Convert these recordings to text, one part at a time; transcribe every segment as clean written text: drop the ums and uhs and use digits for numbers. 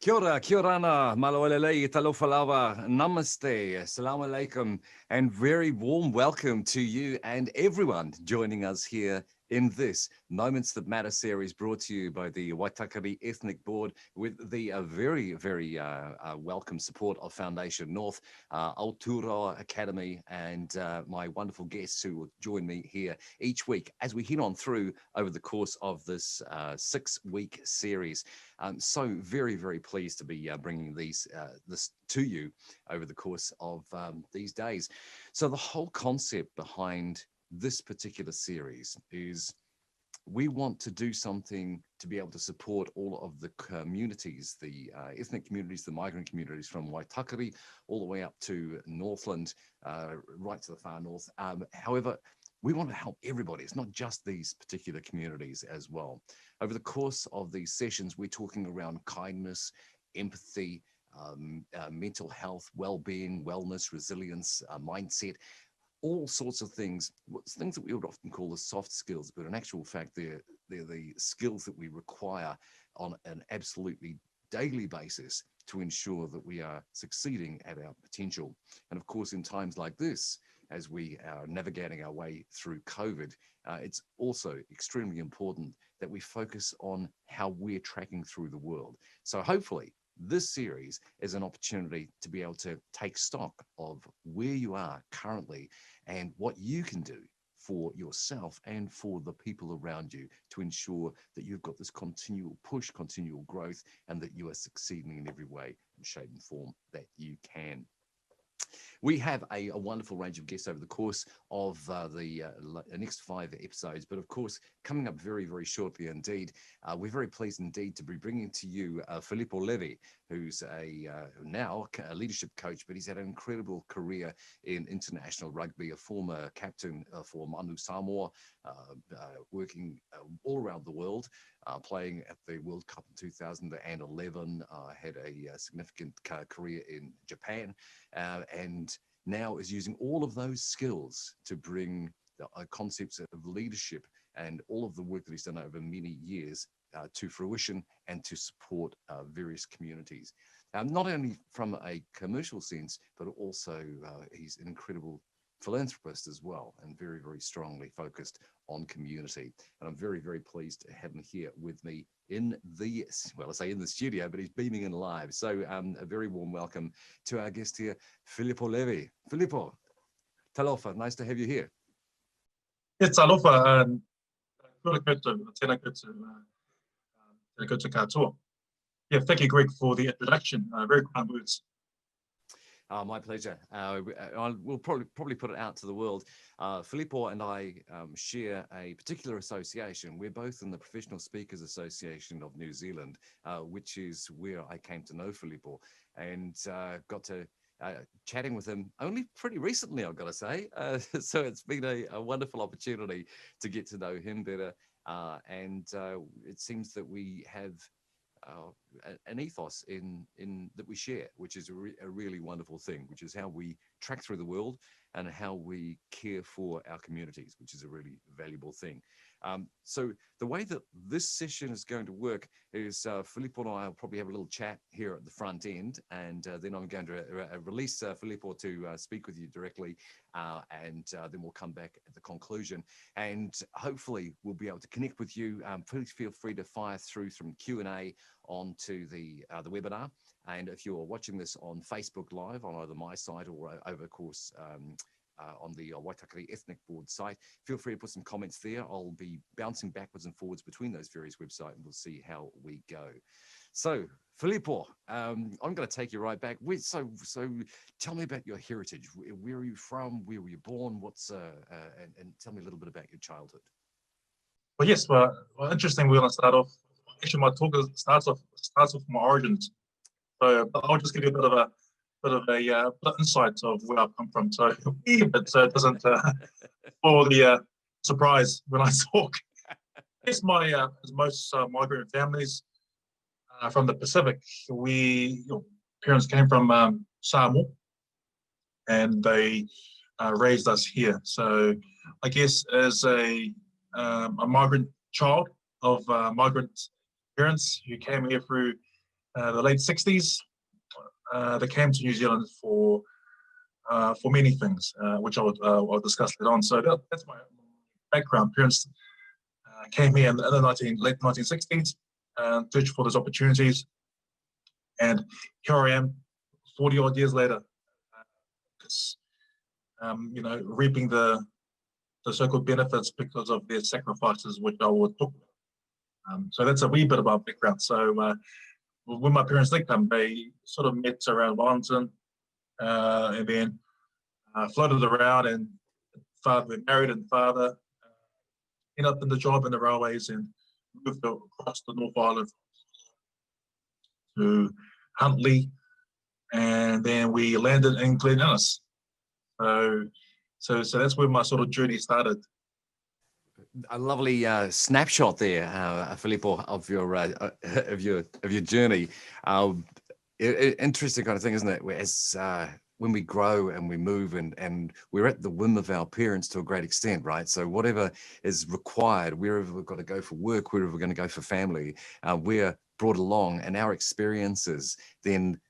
Kia ora ana, malawalelei, talofa lava, namaste, assalamu alaikum, and very warm welcome to you and everyone joining us here in this Moments That Matter series brought to you by the Waitakere Ethnic Board with the very welcome support of Foundation North, Aotearoa Academy, and my wonderful guests who will join me here each week as we head on through over the course of this 6-week series. So very pleased to be bringing this to you over the course of these days. So the whole concept behind this particular series is we want to do something to be able to support all of the communities, the ethnic communities, the migrant communities from Waitakere all the way up to Northland, right to the far north. However, we want to help everybody. It's not just these particular communities as well. Over the course of these sessions, we're talking around kindness, empathy, mental health, well-being, wellness, resilience, mindset, all sorts of things that we would often call the soft skills, but in actual fact, they're the skills that we require on an absolutely daily basis to ensure that we are succeeding at our potential. And of course, in times like this, as we are navigating our way through COVID, it's also extremely important that we focus on how we're tracking through the world. So hopefully, this series is an opportunity to be able to take stock of where you are currently and what you can do for yourself and for the people around you to ensure that you've got this continual push, continual growth, and that you are succeeding in every way and shape and form that you can. We have a wonderful range of guests over the course of the next 5 episodes, but of course, coming up very shortly indeed, we're very pleased indeed to be bringing to you Filipo Levi, who's now a leadership coach, but he's had an incredible career in international rugby, a former captain for Manu Samoa, working all around the world, playing at the World Cup in 2011, had a significant career in Japan, and now is using all of those skills to bring the concepts of leadership and all of the work that he's done over many years to fruition and to support various communities. Not only from a commercial sense, but also he's an incredible philanthropist as well, and very strongly focused on community. And I'm very pleased to have him here with me in the, well, I say in the studio, but he's beaming in live. So a very warm welcome to our guest here, Filipo Levi. Filipo, talofa, nice to have you here. It's alofa, tēnā koutou katoa. Yeah, thank you, Greg, for the introduction. Very kind words. My pleasure. We'll probably put it out to the world. Filipo and I share a particular association. We're both in the Professional Speakers Association of New Zealand, which is where I came to know Filipo, and got to chatting with him only pretty recently, I've got to say. So it's been a wonderful opportunity to get to know him better. And it seems that we have an ethos in that we share, which is a really wonderful thing, which is how we track through the world and how we care for our communities, which is a really valuable thing. So the way that this session is going to work is Filipo and I will probably have a little chat here at the front end, and then I'm going to release Filipo to speak with you directly, and then we'll come back at the conclusion, and hopefully we'll be able to connect with you. Please feel free to fire through some Q&A onto the webinar, and if you're watching this on Facebook Live on either my site or over course on the Waitakere Ethnic Board site, feel free to put some comments there. I'll be bouncing backwards and forwards between those various websites, and we'll see how we go. So, Filipo, I'm going to take you right back. So tell me about your heritage. Where are you from? Where were you born? And tell me a little bit about your childhood. Well, yes. Well, interesting. We're going to start off. Actually, my talk starts off with my origins. So I'll just give you a bit of a insight of where I've come from. So it doesn't spoil the surprise when I talk. Yes, as most migrant families from the Pacific, parents came from Samoa, and they raised us here. So I guess as a migrant child of migrant parents who came here through the late 60s. They came to New Zealand for many things, which I'll discuss later on. So that's my background. Parents came here in the late 1960s, searched for those opportunities, and here I am, 40 odd years later, reaping the so-called benefits because of their sacrifices, which I will talk about. So that's a wee bit of our background. So when my parents did come, they sort of met around Wellington, and then floated around, and father married, and father ended up in the job in the railways and moved across the North Island to Huntley, and then we landed in Glen Innes. So that's where my sort of journey started. A lovely snapshot there, Filipo, of your journey. Interesting kind of thing, isn't it? As when we grow and we move, and we're at the whim of our parents to a great extent, right? So whatever is required, wherever we've got to go for work, wherever we're going to go for family, we're brought along, and our experiences then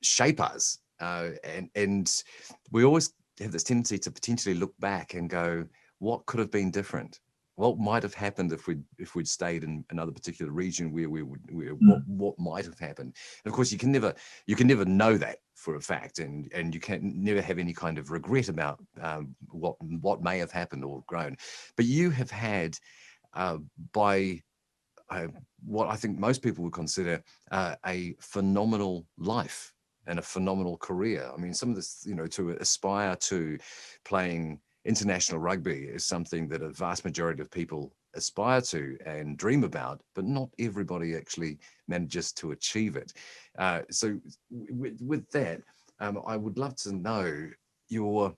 shape us. And we always have this tendency to potentially look back and go, what could have been different? What might have happened if we'd stayed in another particular region? What might have happened? And of course, you can never know that for a fact, and you can never have any kind of regret about what may have happened or grown. But you have had, by what I think most people would consider a phenomenal life and a phenomenal career. I mean, some of this, to aspire to playing international rugby is something that a vast majority of people aspire to and dream about, but not everybody actually manages to achieve it. So with that, I would love to know your,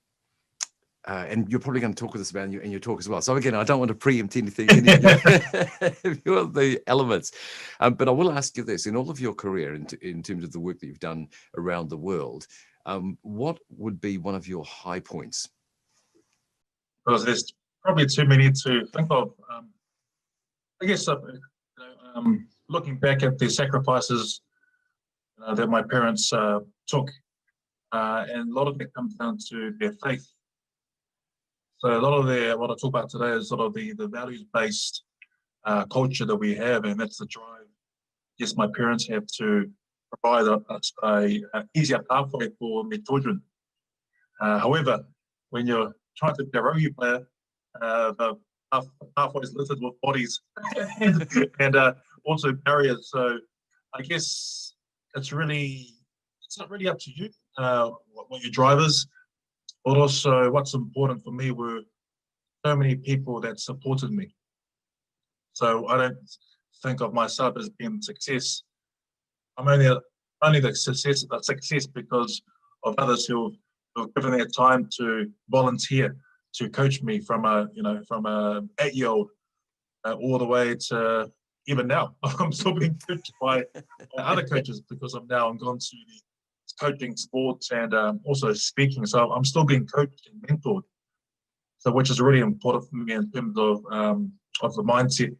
and you're probably going to talk with us about in your talk as well. So again, I don't want to preempt anything, the elements, but I will ask you this: in all of your career, in terms of the work that you've done around the world, what would be one of your high points? Because there's probably too many to think of. I guess looking back at the sacrifices that my parents took, and a lot of it comes down to their faith. So a lot of what I talk about today is sort of the values-based culture that we have, and that's the drive. Yes, my parents have to provide a easier pathway for their children. However, when you're trying to be a rugby player, the pathway is littered with bodies and also barriers. So I guess it's not really up to you what your drive is. But also what's important for me were so many people that supported me. So I don't think of myself as being success. I'm only the success because of others who have given their time to volunteer to coach me from a 8-year-old all the way to even now. I'm still being coached by other coaches because I'm gone to the coaching, sports, and also speaking. So I'm still being coached and mentored. So which is really important for me in terms of the mindset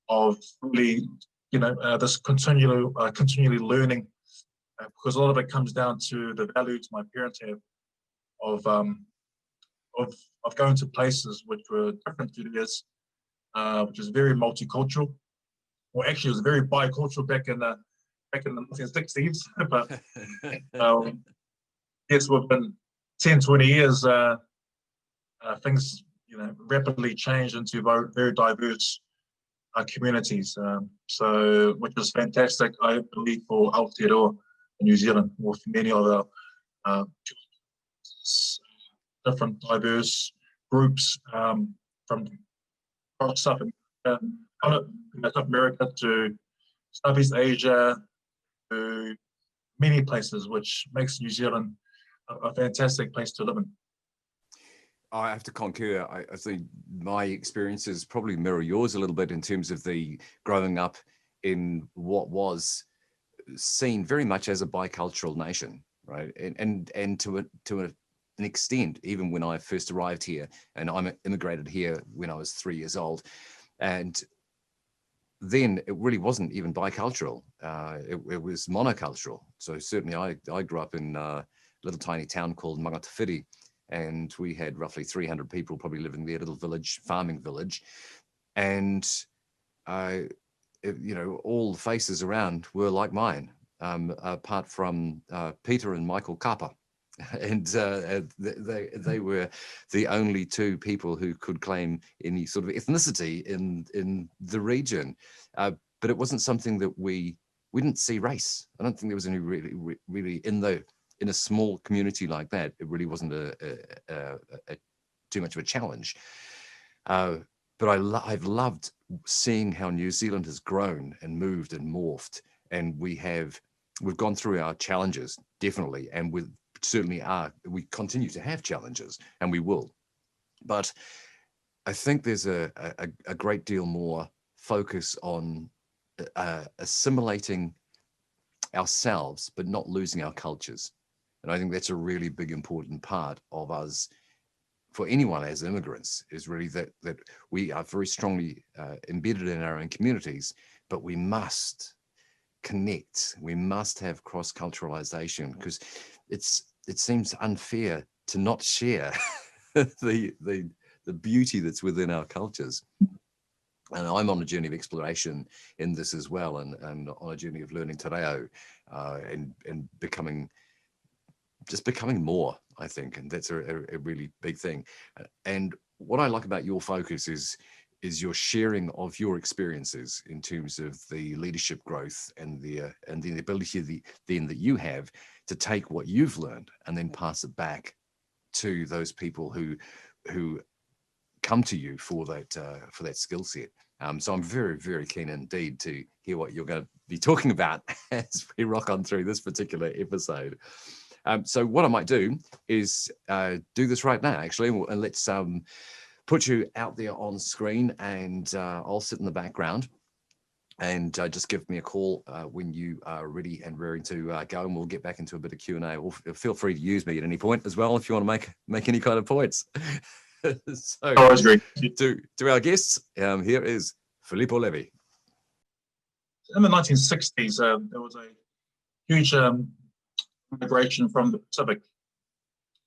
of really, this continually learning, because a lot of it comes down to the values my parents have of going to places which were different to theirs, which is very multicultural. Well, actually, it was very bicultural back in the 1960s. But yes, within 10, 20 years, things rapidly changed into very diverse communities. So, which is fantastic, I believe, for Aotearoa in New Zealand, with many of our different diverse groups from South America to Southeast Asia to many places, which makes New Zealand a fantastic place to live in. I have to concur. I think my experiences probably mirror yours a little bit in terms of the growing up in what was seen very much as a bicultural nation, right? And to an extent, even when I first arrived here, and I immigrated here when I was 3 years old, and then it really wasn't even bicultural. It was monocultural. So certainly I grew up in a little tiny town called Mangatawhiri, and we had roughly 300 people probably living there, little village, farming village. And, all the faces around were like mine, apart from Peter and Michael Kapa. And they were the only two people who could claim any sort of ethnicity in the region, but it wasn't something that we didn't see race. I don't think there was any really in a small community like that. It really wasn't a too much of a challenge. But I've loved seeing how New Zealand has grown and moved and morphed, and we've gone through our challenges definitely, and we continue to have challenges, and we will. But I think there's a great deal more focus on assimilating ourselves, but not losing our cultures. And I think that's a really big, important part of us, for anyone as immigrants, is really that we are very strongly embedded in our own communities, but we must connect. We must have cross-culturalization, because it seems unfair to not share the beauty that's within our cultures. And I'm on a journey of exploration in this as well, and on a journey of learning te reo, and becoming more, I think, and that's a really big thing. And what I like about your focus is your sharing of your experiences in terms of the leadership growth and the ability that you have to take what you've learned and then pass it back to those people who come to you for that skill set. So I'm very, very keen indeed to hear what you're going to be talking about as we rock on through this particular episode. So what I might do is do this right now, actually, and let's put you out there on screen, and I'll sit in the background, and just give me a call when you are ready and raring to go, and we'll get back into a bit of Q&A. Or feel free to use me at any point as well if you want to make any kind of points. So to our guests, here is Filipo Levi. In the 1960s, there was a huge migration from the Pacific,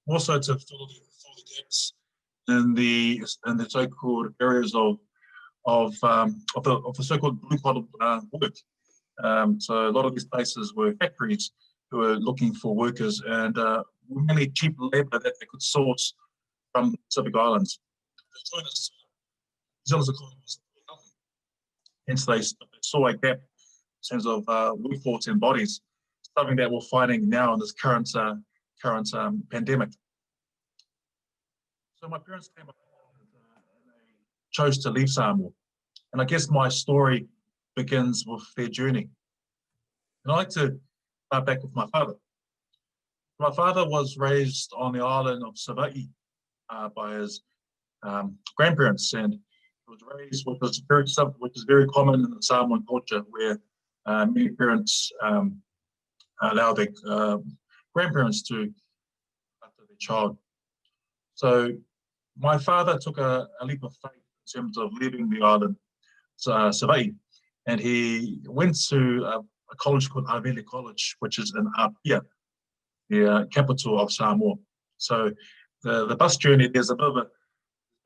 also to fill the gaps in the so-called areas of the so-called blue-collar work. So a lot of these places were factories who were looking for workers, and mainly cheap labour that they could source from the Pacific Islands. New Zealand's economy was healthy, hence they saw a gap in terms of workforce and bodies, something that we're finding now in this current pandemic. So my parents came up and they chose to leave Samoa. And I guess my story begins with their journey. And I like to start back with my father. My father was raised on the island of Savaii by his grandparents, and was raised, which is very common in the Samoan culture, where many parents allow their grandparents to look after their child. So my father took a leap of faith in terms of leaving the island, Savaii, and he went to a college called Avele College, which is in Apia, the capital of Samoa. So the bus journey, there's a bit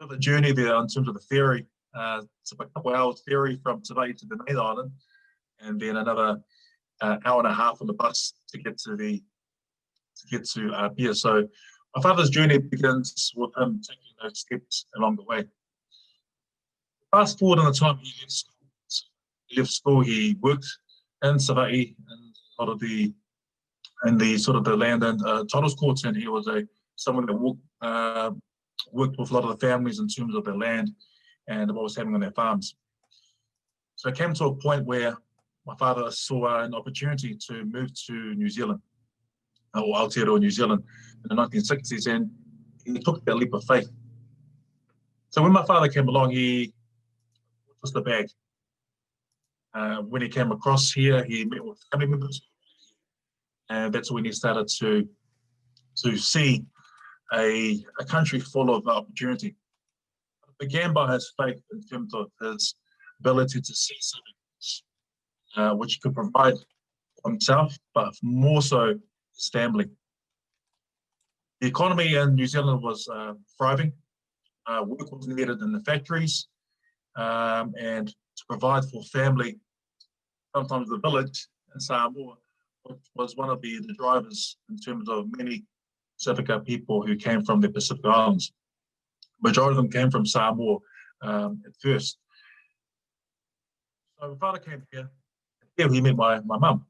of a journey there in terms of the ferry. It's about a couple hours ferry from Savaii to the main island, and then another hour and a half on the bus to get to Apia. So my father's journey begins with him taking those steps along the way. Fast forward in the time he left school, he worked in Savaii and a lot of the sort of the land and titles courts, and he was someone that worked with a lot of the families in terms of their land and what was happening on their farms. So it came to a point where my father saw an opportunity to move to New Zealand, or Aotearoa, New Zealand, in the 1960s, and he took that leap of faith. So when my father came along, he was the bag. When he came across here, he met with family members, and that's when he started to see a country full of opportunity. It began by his faith in terms of his ability to see something which he could provide for himself, but more so his family. The economy in New Zealand was thriving. Work was needed in the factories, and to provide for family, sometimes the village in Samoa, which was one of the drivers in terms of many Pacifica people who came from the Pacific Islands. Majority of them came from Samoa at first. So my father came here. Here he met my mum.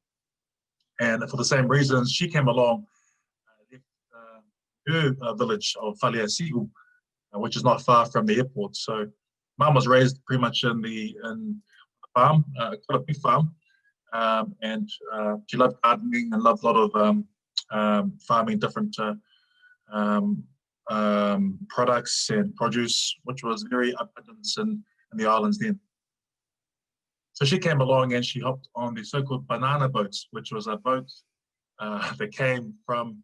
And for the same reasons, she came along, her village of Faliasigu, which is not far from the airport. So mum was raised pretty much in a farm, quite a big farm. And she loved gardening and loved a lot of farming different products and produce, which was very abundant in the islands then. So she came along and she hopped on the so-called banana boats, which was a boat that came from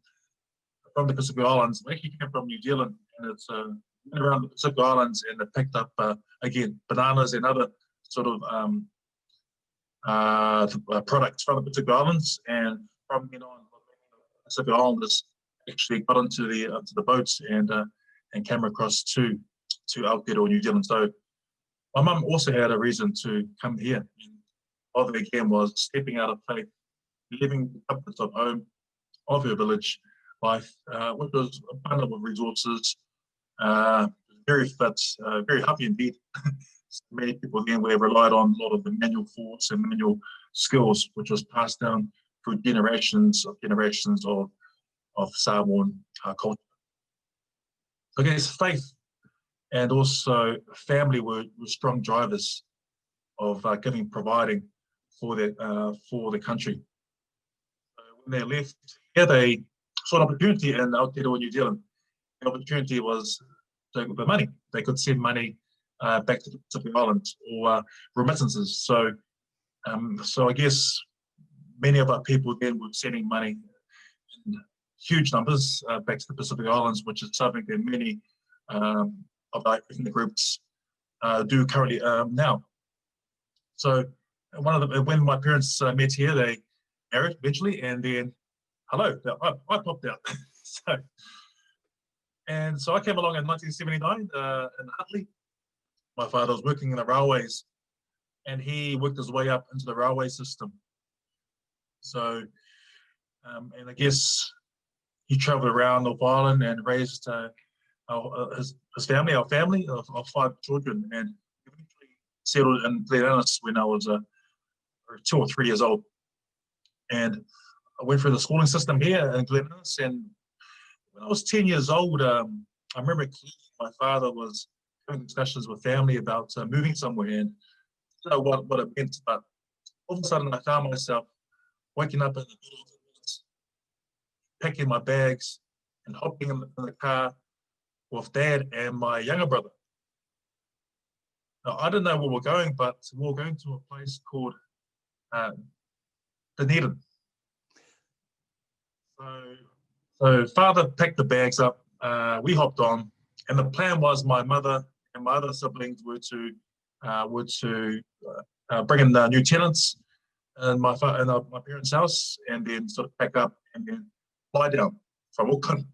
the Pacific Islands. It actually came from New Zealand, and it's went around the Pacific Islands, and it picked up again bananas and other sort of products from the Pacific Islands. And from then on, the Pacific Islanders actually got onto the boats and came across to Aotearoa, New Zealand. So my mum also had a reason to come here. And part of it again was stepping out of faith, living the comforts of home, of her village life, which was abundant with resources, very fit, very happy indeed. Many people then were relied on a lot of the manual force and manual skills, which was passed down through generations of Samoan culture. So I guess faith and also family were strong drivers of providing for the country. When they left here, they saw an opportunity in Aotearoa, New Zealand. The opportunity was the money. They could send money back to the Pacific Islands or remittances. So I guess many of our people then were sending money in huge numbers back to the Pacific Islands, which is something that many of our ethnic groups do currently now. So when my parents met here, they married eventually, and then hello, I popped out. So I came along in 1979 in Huntly. My father was working in the railways, and he worked his way up into the railway system. So, and I guess he traveled around North Island and raised his family, our family of 5 children, and eventually settled in Glen Innes when I was 2 or 3 years old. And I went through the schooling system here in Glen Innes, and when I was 10 years old, I remember my father was having discussions with family about moving somewhere, and I don't know what it meant, but all of a sudden I found myself waking up in the middle of the night, packing my bags and hopping in the car with Dad and my younger brother. Now, I didn't know where we were going, but we were going to a place called Dunedin. So Father packed the bags up, we hopped on, and the plan was my mother and my other siblings were to bring in new tenants in my parents' house, and then sort of pack up and then fly down from Auckland.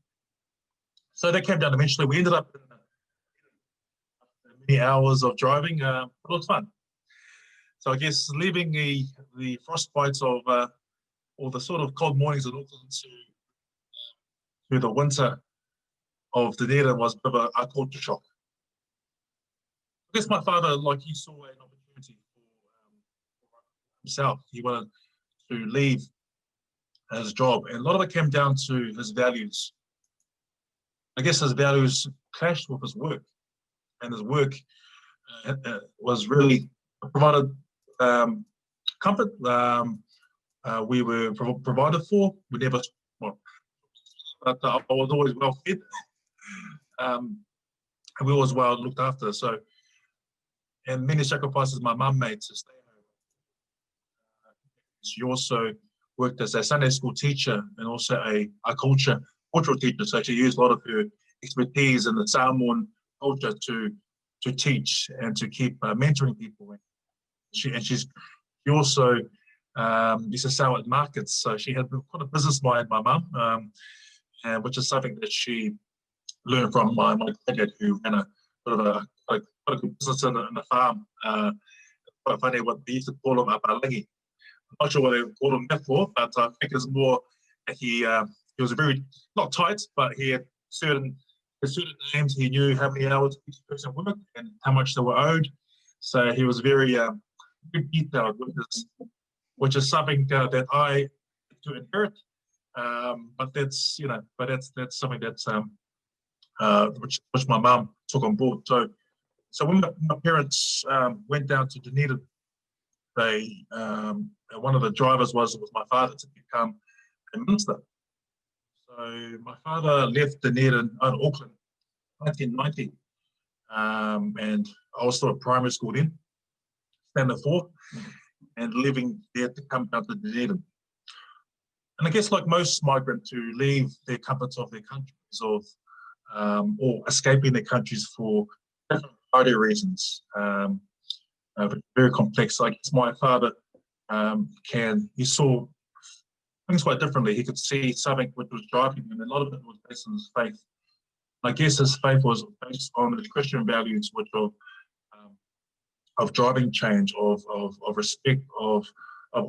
So they came down eventually. We ended up in many hours of driving, but it was fun. So I guess leaving the frostbites of or the sort of cold mornings in Auckland to the winter of Dunedin was a bit of a culture shock. I guess my father, he saw an opportunity for himself. He wanted to leave his job, and a lot of it came down to his values. I guess his values clashed with his work, and his work was really provided comfort. We were provided for. We never, but I was always well fed, and we were always well looked after. So, and many sacrifices my mum made to stay home. She also worked as a Sunday school teacher and also a cultural teacher. So she used a lot of her expertise in the Samoan culture to teach and to keep mentoring people. She also used to sell at markets. So she had quite a business mind, my mum, and which is something that she learned from my granddad, who ran a sort of quite a good business in the farm. Quite funny what they used to call him a balangi. I'm not sure what they called him that for, but I think it's more that he was very, not tight, but he had certain names. He knew how many hours each person worked and how much they were owed. So he was very detailed with this, which is something that I to inherit. But that's that's something that's which my mum took on board. So when my parents went down to Dunedin, they one of the drivers was my father to become a minister. So my father left Dunedin in Auckland, 1990, and I was still at primary school then, standard 4, and living there to come down to Dunedin. And I guess like most migrants who leave their comforts of their countries or escaping their countries for different variety of reasons, very complex. I guess my father he saw things quite differently. He could see something which was driving him, and a lot of it was based on his faith. I guess his faith was based on the Christian values, which of driving change, of respect, of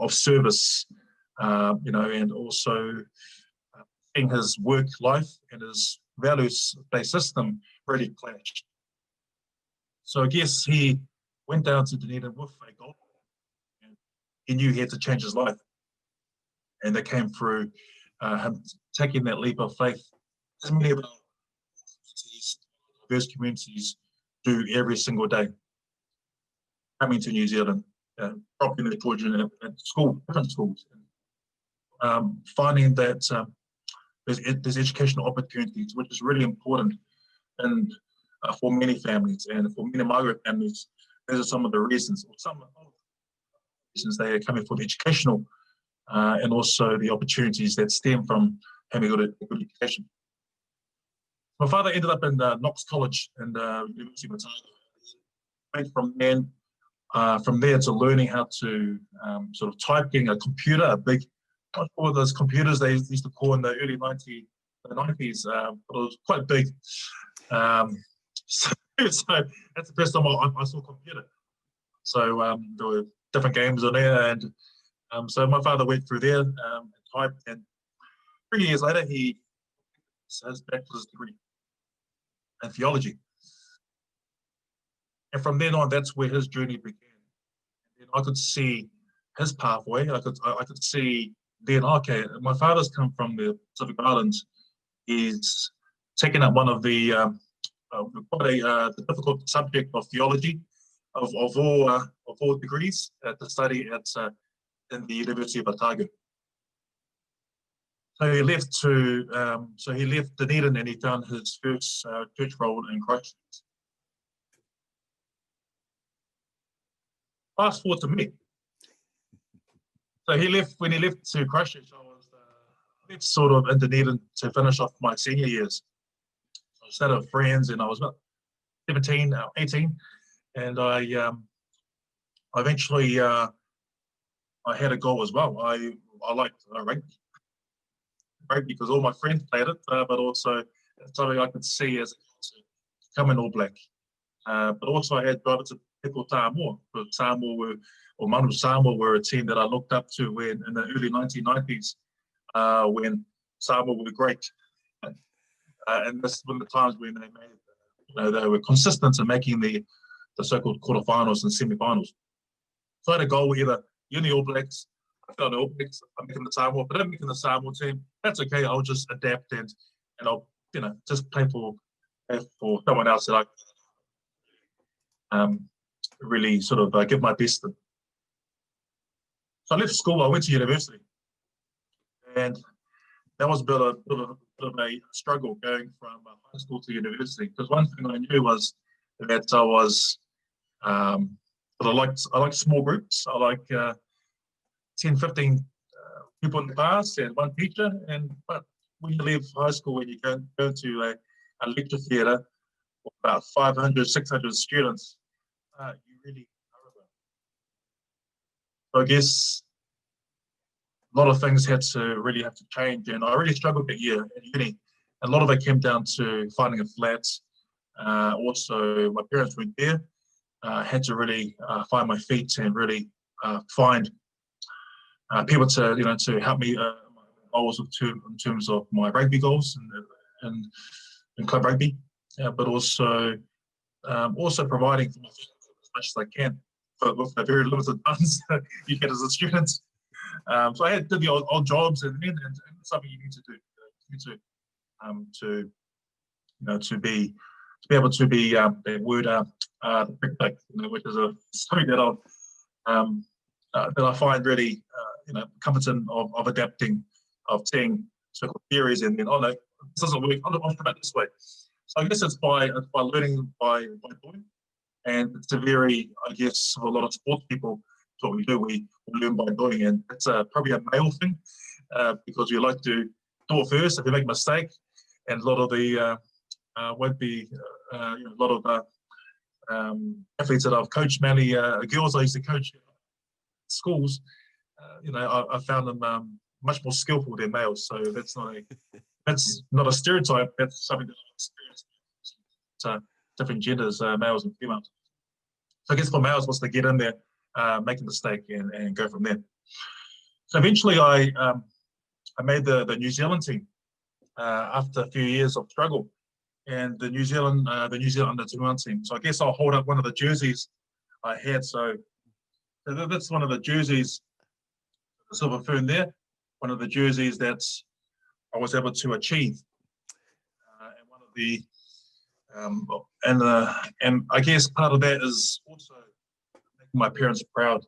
service, and also in his work life and his values-based system really clashed. So I guess he went down to Dunedin with a goal, and he knew he had to change his life. And that came through him taking that leap of faith, as many of our diverse communities do every single day. Coming to New Zealand, dropping their children at school, different schools, finding that there's educational opportunities, which is really important, and for many families and for many migrant families, those are some of the reasons, or some of the reasons they are coming for the educational and also the opportunities that stem from having a good education. My father ended up in Knox College and University of Otago. Went from there to learning how to sort of type, getting a computer, a big, not all of those computers they used to call in the early 90s, but it was quite big. So that's the first time I saw a computer. So there were different games on there, and so my father went through there, typed, and 3 years later he has his bachelor's degree in theology. And from then on, that's where his journey began. And I could see his pathway. I could see then, okay, my father's come from the Pacific Islands. He's taken up one of the difficult subject of theology of all degrees to study at in the University of Otago. So he left Dunedin and he found his first church role in Christchurch. Fast forward to me. So when he left to Christchurch, I was sort of in Dunedin to finish off my senior years. I was out of friends, and I was about 17, 18, and I eventually I had a goal as well. I liked rugby because all my friends played it, but also it's something I could see as to become an All Black. But also I had drivers to people Samoa, because Manu Samoa were a team that I looked up to when in the early 1990s, when Samoa were great. And this was the times when they made, they were consistent in making the so-called quarterfinals and semi-finals. So I had a goal, either you're in the All Blacks, I felt the All Blacks, I'm making the Samoa, but I'm making the Samoa team. That's okay. I'll just adapt and I'll just play for someone else that I really sort of give my best in. So I left school. I went to university, and that was a bit of a struggle going from high school to university. Because one thing I knew was that I was, I liked small groups. I like 10, 15 people in the class and one teacher. But when you leave high school, when you go to a lecture theatre of about 500, 600 students, you really are alone. So I guess a lot of things had to really change, and I really struggled that year at uni. A lot of it came down to finding a flat. Also, my parents weren't there. Had to really find my feet and really find people to help me goals in terms of my rugby goals and club rugby, but also providing for my family as much as I can with the very limited funds you get as a student. So I had to do the odd jobs, and something you need to do. To be able to be that word which is something that I find really competent of adapting, of seeing circle theories, and then, oh no, this doesn't work, I'll try it this way. So I guess it's by learning by doing, and it's a very, I guess, for a lot of sports people, it's what we do, we learn by doing, and it's probably a male thing, because we like to do it first. If you make a mistake, and a lot of the won't be a lot of athletes that I've coached, mainly girls I used to coach schools, I found them much more skillful than males. So that's not a stereotype. That's something that I've experienced. Different genders, males and females. So I guess for males was to get in there, make a mistake, and go from there. So eventually I made the New Zealand team after a few years of struggle, and the New Zealand under 21 team. So I guess I'll hold up one of the jerseys I had. So that's one of the jerseys, the silver fern there, one of the jerseys that I was able to achieve. And one of the and I guess part of that is also making my parents proud.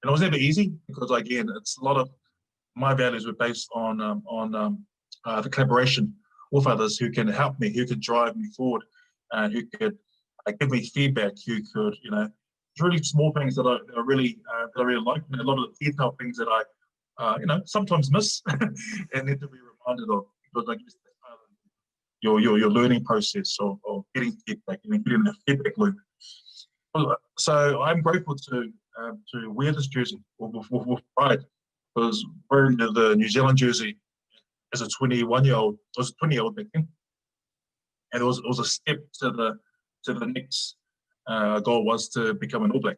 And it was never easy, because again, it's a lot of my values were based on the collaboration with others who can help me, who could drive me forward, who could give me feedback, who could, really small things that I really like, and a lot of the detailed things that I sometimes miss and need to be reminded of, because I guess that's part of your learning process of getting feedback and getting the feedback loop. So I'm grateful to wear this jersey with pride, because wearing the New Zealand jersey as a 21-year-old, I was a 20-year-old back then, and it was a step to the next goal, was to become an All Black.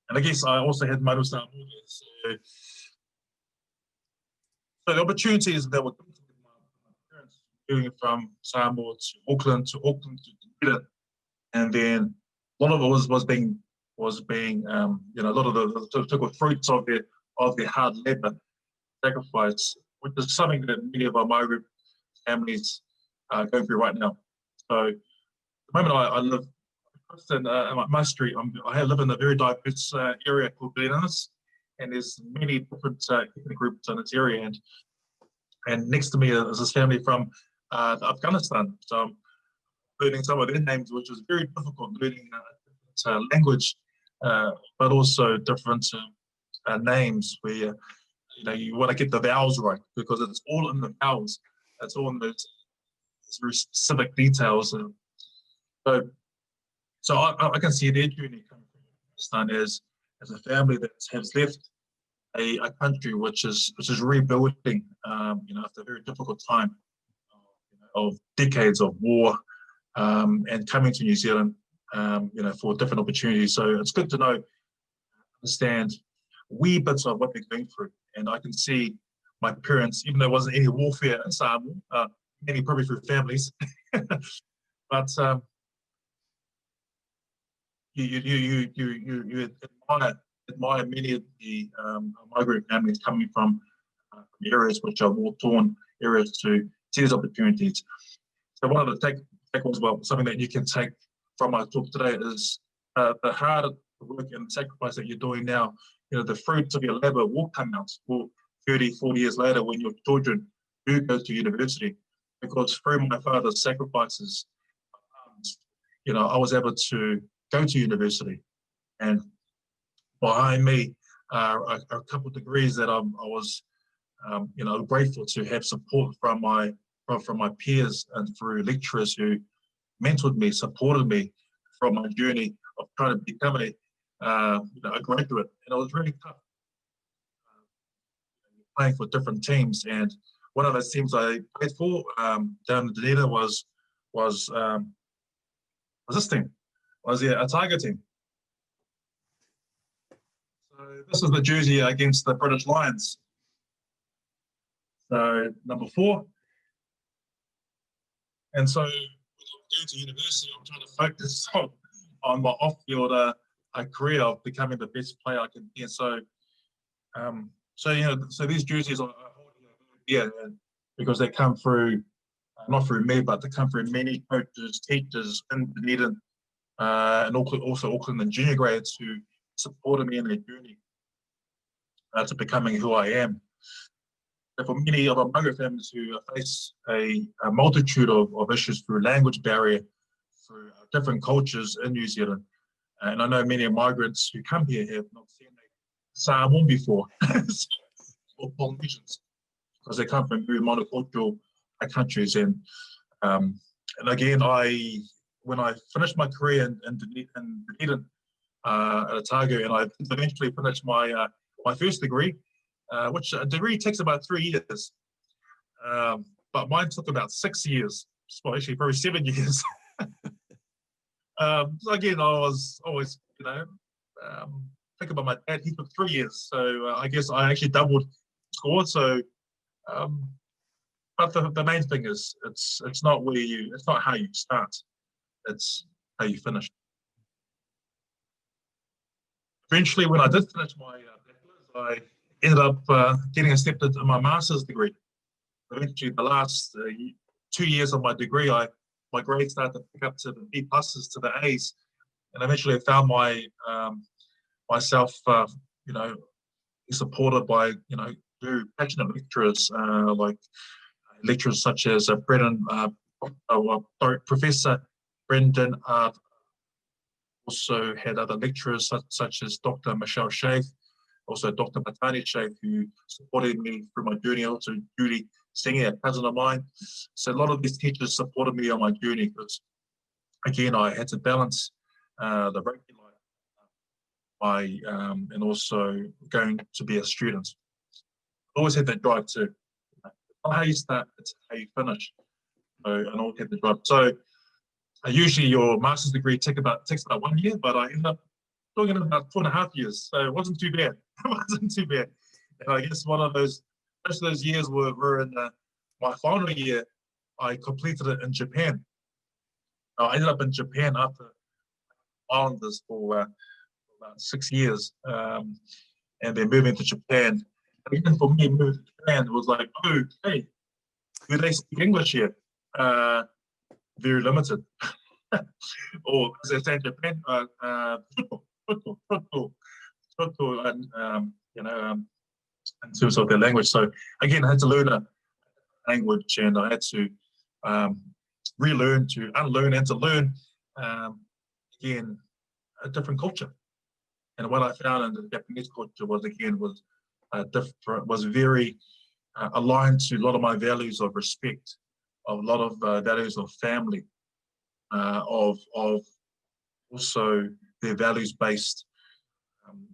And I guess I also had motives to so the opportunities that were given to my parents, moving from Samoa to Auckland to Dunedin, and then a lot of it was being a lot of the took fruits of their hard labor, sacrifice, which is something that many of our migrant families are going through right now. So the moment I live in my street, I live in a very diverse area called Glenanis, and there's many different ethnic groups in this area, and next to me is this family from Afghanistan. So I'm learning some of their names, which is very difficult, learning language, but also different names where you want to get the vowels right, because it's all in the vowels. It's all in those very specific details. So I can see their journey coming from Pakistan as a family that has left a country which is rebuilding, after a very difficult time of decades of war, and coming to New Zealand, for different opportunities. So it's good to understand wee bits of what they're going through, and I can see my parents, even though there wasn't any warfare in Samoa, many probably through families, but you admire many of the migrant families coming from areas which are war-torn areas to see these opportunities. So one of the takeaways, well, something that you can take from my talk today is the hard work and sacrifice that you're doing now. The fruits of your labor will come out 30, 40 years later when your children do go to university, because through my father's sacrifices, I was able to go to university, and behind me are a couple of degrees that I was, grateful to have support from my peers and through lecturers who mentored me, supported me from my journey of trying to become a graduate, and it was really tough. playing for different teams, and one of those teams I played for down in Dunedin was this team, was a Tiger team. So this is the jersey against the British Lions. So number 4. And so when I'm going to university, I'm trying to focus on my off-field career of becoming the best player I can be. So, so these jerseys are because they come through, not through me, but they come through many coaches, teachers in Dunedin, and also Auckland and junior grades who supported me in their journey to becoming who I am. And for many of our migrant families who face a multitude of issues through language barrier, through different cultures in New Zealand, and I know many migrants who come here have not seen a Samoan before, or Polynesians, because they come from very monocultural countries. And again, when I finished my career in Dunedin at Otago, and I eventually finished my first degree, which a degree takes about 3 years, but mine took about 6 years. Well, actually, probably 7 years. So again, I was always, think about my dad. He took 3 years, so I guess I actually doubled score. So, but the main thing is, it's not how you start, it's how you finish. Eventually, when I did finish my bachelor's, I ended up getting accepted in my master's degree. Eventually, the last 2 years of my degree, my grades started to pick up to the B pluses to the A's, and eventually I found myself, supported by very passionate lecturers, like lecturers such as Professor Brendan. Also had other lecturers such as Dr. Michelle Shafe, also Dr. Matani Shafe, who supported me through my journey. Also Judy Singer, a cousin of mine. So a lot of these teachers supported me on my journey because, again, I had to balance the rugby life and also going to be a student. I always had that drive too. Not how you start, it's how you finish. So, and I always had the drive. So usually your master's degree takes about 1 year, but I ended up doing it in about 2.5 years. So it wasn't too bad. It wasn't too bad. And I guess most of those years were in my final year. I completed it in Japan. I ended up in Japan after Islanders for about 6 years, and then moving to Japan. Again, for me, moving to Japan was like, oh, hey, do they speak English here? Very limited. Or as I say in Japan, in terms of their language. So again, I had to learn a language, and I had to relearn, to unlearn, and to learn again a different culture. And what I found in the Japanese culture was different, was very aligned to a lot of my values of respect, of a lot of values of family, of also their values-based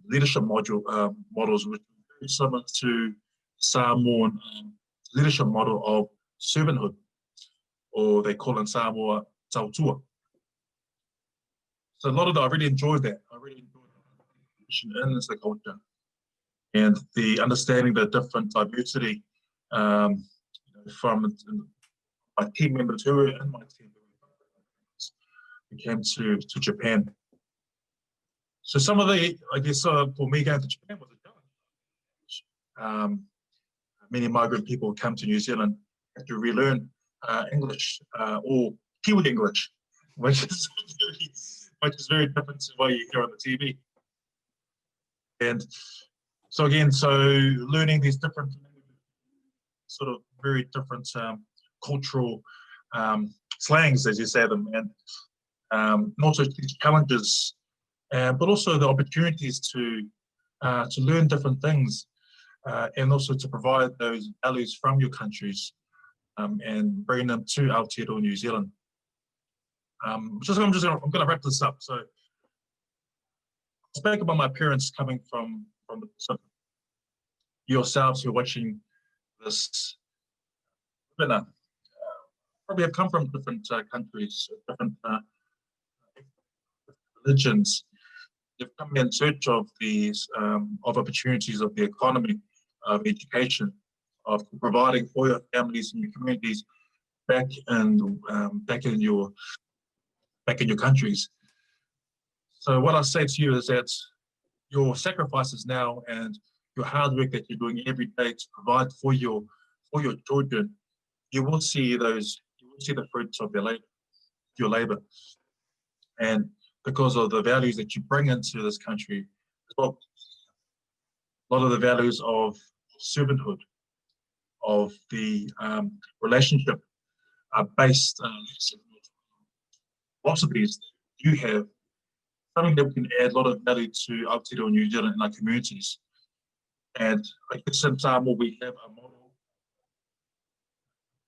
leadership models, which are very similar to Samoan leadership model of servanthood, or they call in Samoa tautua. So a lot of that, I really enjoyed that. I really enjoyed that in the culture and the understanding the different diversity from my team members who were in my team. We came to Japan. So some of the, I guess, for me going to Japan was a challenge. Many migrant people come to New Zealand have to relearn English or Kiwi English, which is very different to what you hear on the TV. And so again, learning these different, sort of very different cultural slangs, as you say them, and also these challenges, but also the opportunities to learn different things, and also to provide those values from your countries and bring them to Aotearoa New Zealand. I'm going to wrap this up. So I spoke about my parents coming from the Pacific. yourselves who are watching this webinar probably have come from different countries, different religions. You've come in search of these of opportunities of the economy, of education, of providing for your families and your communities back in your countries. So what I say to you is that your sacrifices now and your hard work that you're doing every day to provide for your children, you will see the fruits of your labor. And because of the values that you bring into this country as well, a lot of the values of servanthood, of the relationship are based philosophies that you have, something that we can add a lot of value to Aotearoa New Zealand and our communities. And I guess in Samoa we have a model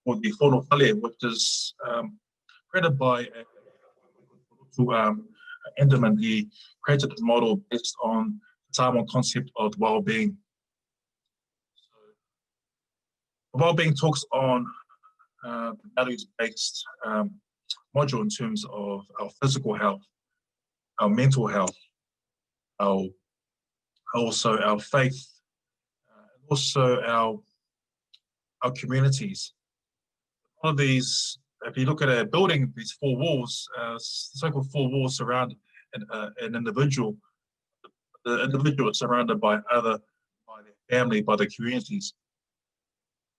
for the whānau whale, which is created by Enderman. He created a model based on the Samoan concept of well-being. So, well-being talks on the values-based module in terms of our physical health, our mental health, also our faith, and also our communities. All of these, if you look at a building, these four walls, so-called four walls surround an individual. The individual is surrounded by their family, by the communities.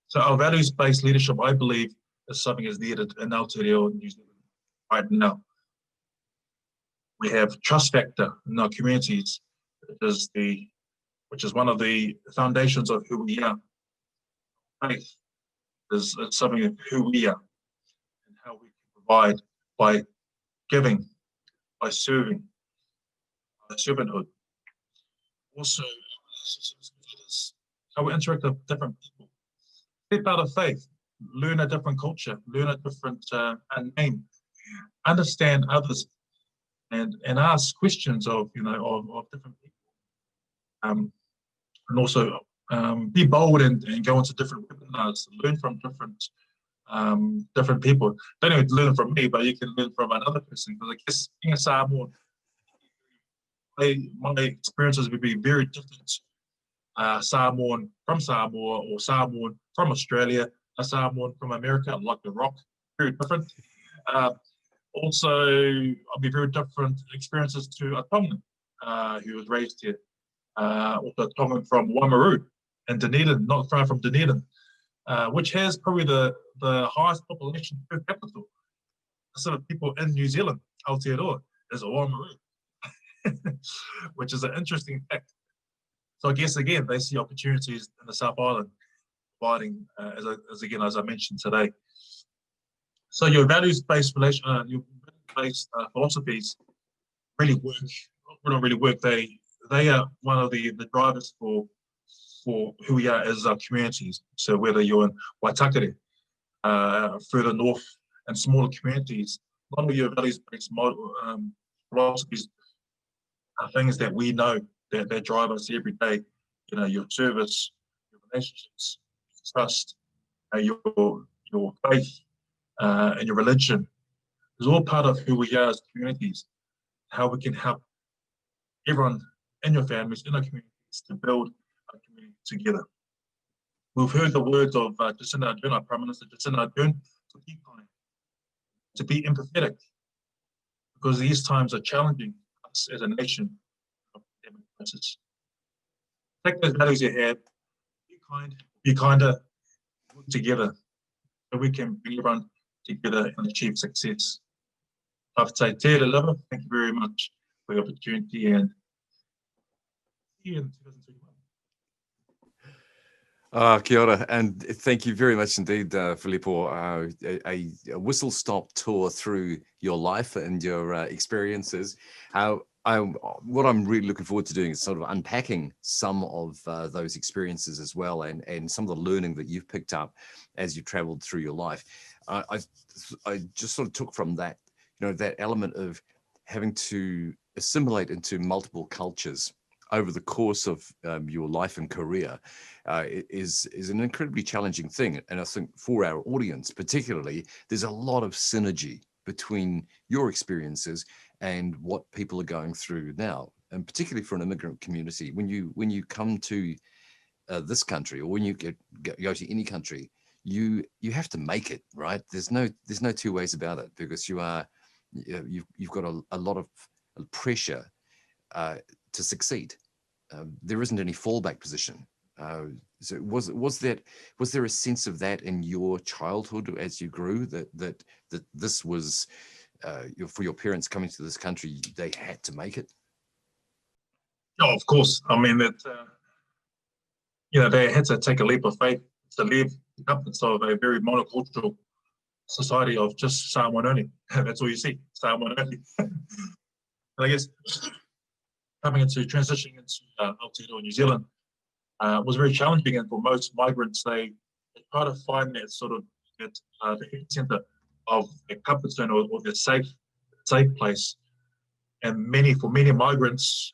So our values-based leadership, I believe, is something that's needed in Aotearoa New Zealand right now. We have trust factor in our communities, which is one of the foundations of who we are. Faith is something of who we are and how we can provide by giving, by serving, by servanthood. Also, how we interact with different people. Step out of faith, learn a different culture, learn a different name, understand others, and ask questions of different people, and also be bold and go into different webinars, learn from different people. Don't even learn from me, but you can learn from another person. Because I guess being a Samoan, my experiences would be very different. Samoan from Samoa, or Samoan from Australia, a Samoan from America, like The Rock, very different. Also, I'll be very different experiences to a Tongan who was raised here. Also a Tongan from Waimaru and Dunedin, not far from Dunedin, which has probably the highest population per capita. Sort of people in New Zealand, Aotearoa, is a Waimaru, which is an interesting fact. So I guess, again, they see opportunities in the South Island, providing, as I mentioned today. So your values-based philosophies really work. Well, not really work. They are one of the drivers for who we are as our communities. So whether you're in Waitakere, further north, and smaller communities, a lot of your values-based philosophies are things that we know that drive us every day. You know, your service, your relationships, trust, your faith, and your religion is all part of who we are as communities. How we can help everyone in your families, in our communities, to build a community together. We've heard the words of Jacinda Ardern, our Prime Minister Jacinda Ardern, to be kind, to be empathetic, because these times are challenging us as a nation. Take those values you have, be kind, be kinder, work together, so we can bring everyone together and achieve success. Thank you very much for the opportunity, and see you in 2021. Kia ora, and thank you very much indeed, Filipo. A whistle-stop tour through your life and your experiences. What I'm really looking forward to doing is sort of unpacking some of those experiences as well, and some of the learning that you've picked up as you traveled through your life. I just sort of took from that, that element of having to assimilate into multiple cultures over the course of your life and career is an incredibly challenging thing. And I think for our audience particularly, there's a lot of synergy between your experiences and what people are going through now, and particularly for an immigrant community. When you come to this country, or when you go to any country, you have to make it, right? There's no two ways about it, because you've got a lot of pressure to succeed. There isn't any fallback position. So was there a sense of that in your childhood as you grew, that this was for your parents coming to this country, they had to make it? Oh, of course. I mean that they had to take a leap of faith to leave the comforts of a very monocultural society of just Samoan only. That's all you see, Samoan only. And I guess coming into transitioning into Aotearoa, New Zealand, was very challenging, and for most migrants, they try to find that sort of the epicenter of their comfort zone, or their safe place. And for many migrants,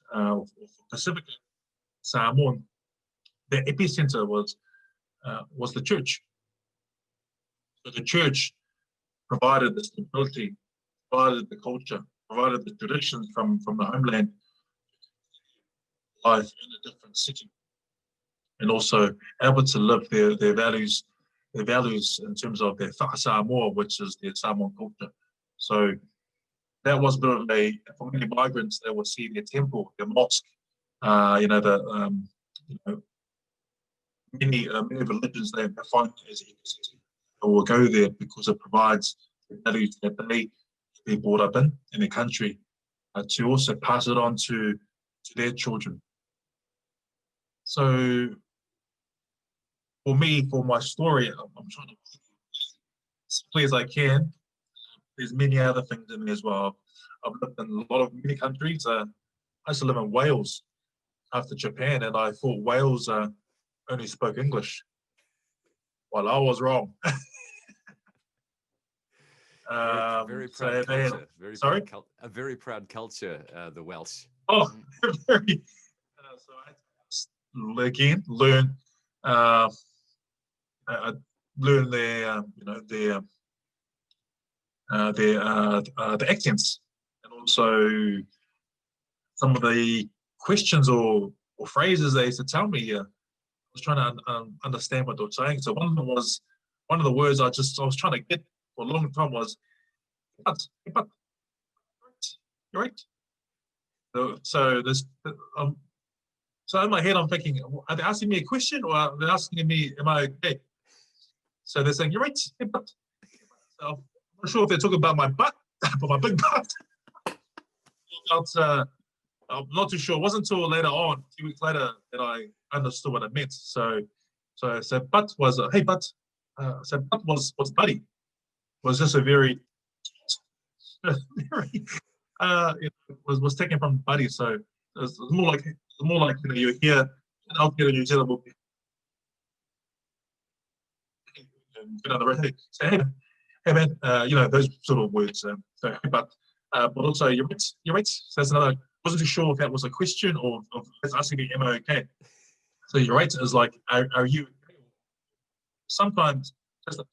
Pacific Samoan, the epicenter was the church. So the church provided the stability, provided the culture, provided the traditions from the homeland life in a different city, and also able to live their values in terms of their whakasamoa, which is their Samoan culture. So that was a bit of for many migrants, they will see their temple, their mosque, many religions they find as ecosystem. They will go there because it provides the values that they be brought up in their country, to also pass it on to their children. So for me, for my story, I'm trying to be as clear as I can. There's many other things in there as well. I've lived in many countries. I used to live in Wales after Japan, and I thought Wales only spoke English. Well, I was wrong. Very proud culture. A very proud culture, the Welsh. Oh, very. So I had to learn the accents, and also some of the questions or phrases they used to tell me. I was trying to understand what they were saying. So one of the words I was trying to get for a long time was, but you're right. So this, so in my head I'm thinking, are they asking me a question, or are they asking me, am I okay? So they're saying, you're right, but. So I'm not sure if they're talking about my butt, but my big butt. I'm not too sure. It wasn't until later on, a few weeks later, that I understood what it meant. So I said, butt was, hey, butt. So butt was buddy. It was just a very, was taken from buddy. So it's more like you're here in Aotearoa, New Zealand, will be get on the road. Say, hey man, those sort of words. So hey, but also you're right. So that's another. Wasn't too sure if that was a question or it's asking me, am I okay? So you're right is like, are you okay? Sometimes just a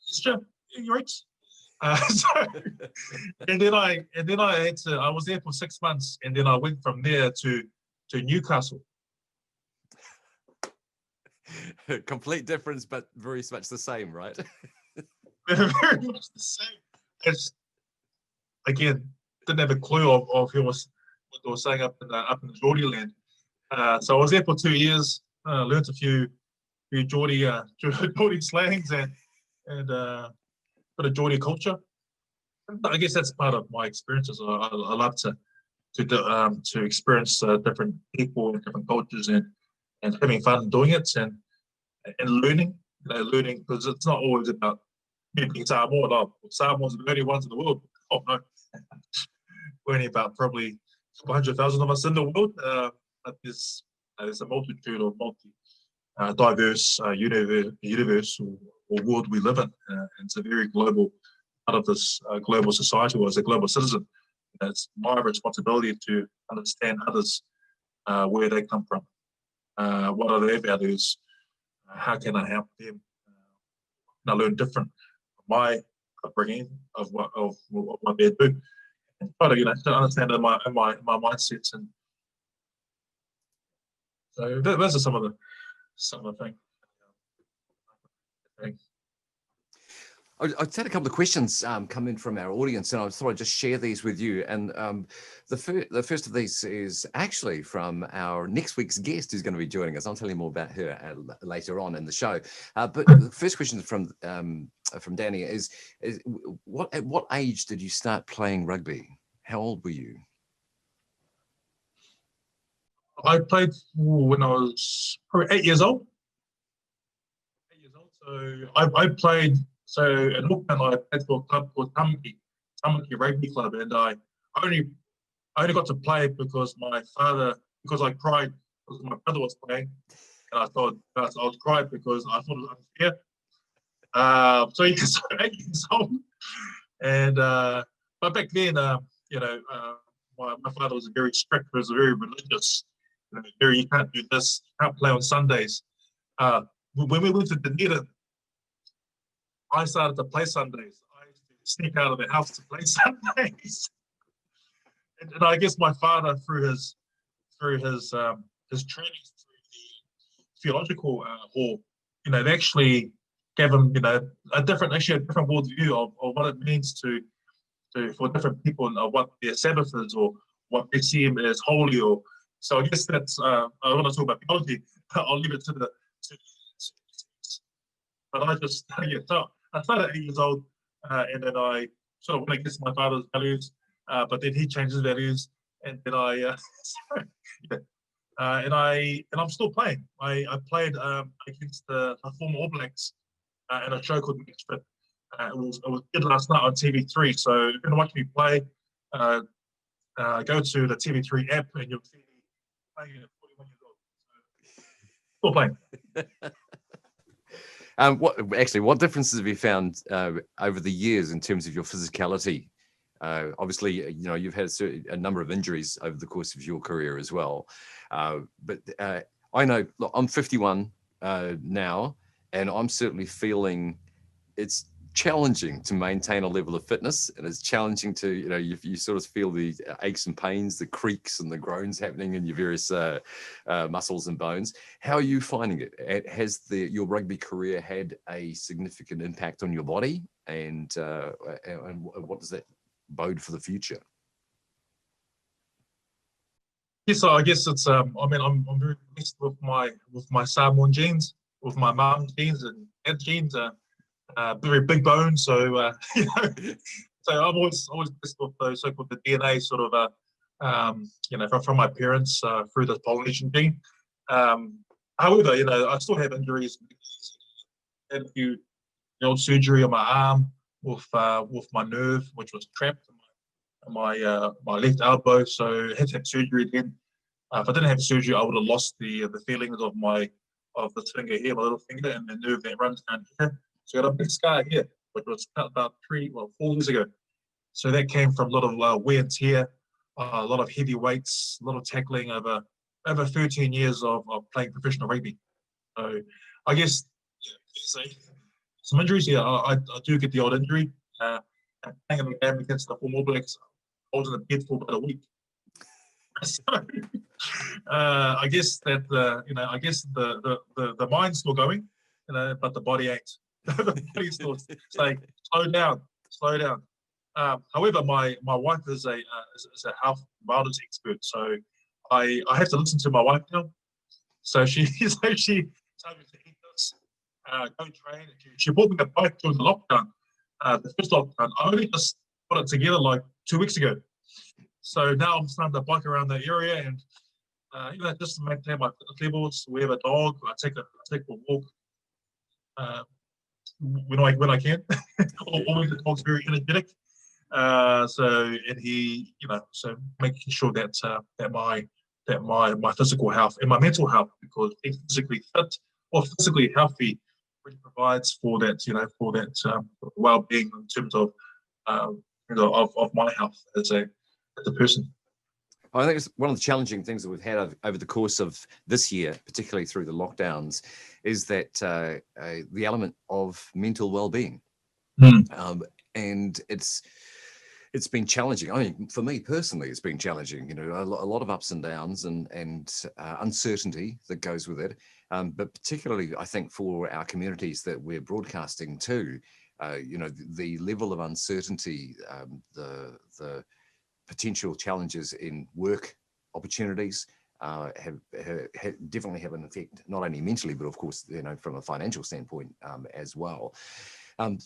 gesture, you're right. And then I was there for 6 months, and then I went from there to Newcastle. Complete difference, but very much the same, right? Very much the same. It's, again, didn't have a clue of what they were saying up in the Geordie land. So I was there for 2 years. Learned a few Geordie slangs and a bit of Geordie culture. I guess that's part of my experiences. I love to experience different people and different cultures, and having fun doing it, and learning. Learning, because it's not always about me being Samoan. Samoans are the only ones in the world. Oh no. We're only about probably a couple 100,000 of us in the world, but there's a multitude of diverse universe or world we live in. And it's a very global part of this global society, or as a global citizen. It's my responsibility to understand others where they come from, what are their values, how can I help them. I learn different from my upbringing of what they do, and try to to understand my mindsets. And so those are some of the things. I've had a couple of questions come in from our audience, and I thought I'd just share these with you. And the first of these is actually from our next week's guest, who's going to be joining us. I'll tell you more about her later on in the show. But the first question from Danny is at what age did you start playing rugby? How old were you? I played when I was probably 8 years old. 8 years old. So I played. So in Auckland, I played for a club called Tamaki Rugby Club, and I only got to play because I cried because my brother was playing, and I was crying because I thought it was unfair. So yes, 8 years old, and but back then, my father was very strict. He was very religious. You can't do this. You can't play on Sundays. When we went to Dunedin, I started to play Sundays. I used to sneak out of the house to play Sundays, and I guess my father, through his training, through the theological hall, they actually gave him, a different worldview of what it means for different people, and what their Sabbath is, or what they see him as holy. Or so I guess that's I want to talk about theology. I'll leave it to the. But I just I started at 8 years old, and then I sort of went against my father's values, but then he changed his values, and then and I'm still playing. I played against the former All Blacks in a show called Match Fit. It was good last night on TV3. So if you want to watch me play, go to the TV3 app, and you'll see me playing at 41 years old. So, still playing. What differences have you found over the years in terms of your physicality? Obviously, you've had a number of injuries over the course of your career as well. But I know, look, I'm 51 now, and I'm certainly feeling it's challenging to maintain a level of fitness, and it's challenging to, you sort of feel the aches and pains, the creaks and the groans happening in your various muscles and bones. How are you finding it? Has your rugby career had a significant impact on your body, and what does that bode for the future? Yes, so I guess it's I'm very blessed with my Samoan genes, with my mom's genes and dad's genes. Very big bones, so so I'm always blessed with those, so with the DNA sort of from my parents through the Polynesian gene. However, I still have injuries. I had a few old surgery on my arm with my nerve, which was trapped in my left elbow. So I had to have surgery again. If I didn't have surgery, I would have lost the feelings of this finger here, my little finger, and the nerve that runs down here. So I got a big scar here, which was cut about 4 years ago. So that came from a lot of wear and tear, a lot of heavy weights, a lot of tackling over 13 years of playing professional rugby. So I guess some injuries. Yeah, I do get the odd injury. Playing in the game against the former All Blacks, I was in the bed for about a week. So I guess that I guess the mind's still going, but the body ain't. The body's still saying, slow down. However, my wife is a health wellness expert, so I have to listen to my wife now. So she told me to eat this, go train. She bought me a bike during the lockdown, the first lockdown. I only just put it together like 2 weeks ago. So now I'm starting to bike around that area, and just to maintain my fitness levels. We have a dog. I take a walk when I can. Always the dog's very energetic. And he, so making sure that my physical health and my mental health, because being physically fit or physically healthy really provides for that, well-being in terms of of my health as a person. I think it's one of the challenging things that we've had over the course of this year, particularly through the lockdowns, is that the element of mental well-being. And it's been challenging. I mean, for me personally, it's been challenging. You know, a lot of ups and downs and uncertainty that goes with it. But particularly, I think for our communities that we're broadcasting to, you know, the level of uncertainty, the potential challenges in work opportunities have definitely have an effect, not only mentally, but of course, you know, from a financial standpoint as well. I'm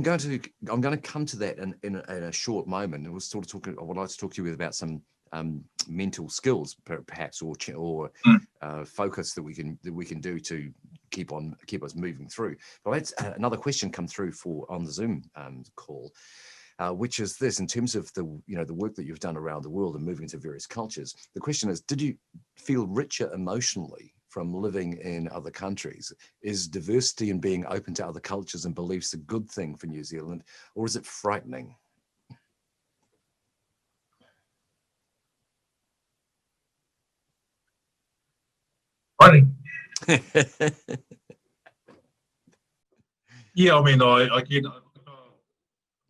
going to come to that in a short moment. And we'll sort of talk. I would like to talk to you about some mental skills, perhaps, or focus that we can do to keep us moving through. But let's another question come through on the Zoom call. Which is this, in terms of the work that you've done around the world and moving to various cultures. The question is, did you feel richer emotionally from living in other countries? Is diversity and being open to other cultures and beliefs a good thing for New Zealand, or is it frightening? Frightening. Yeah, I mean, I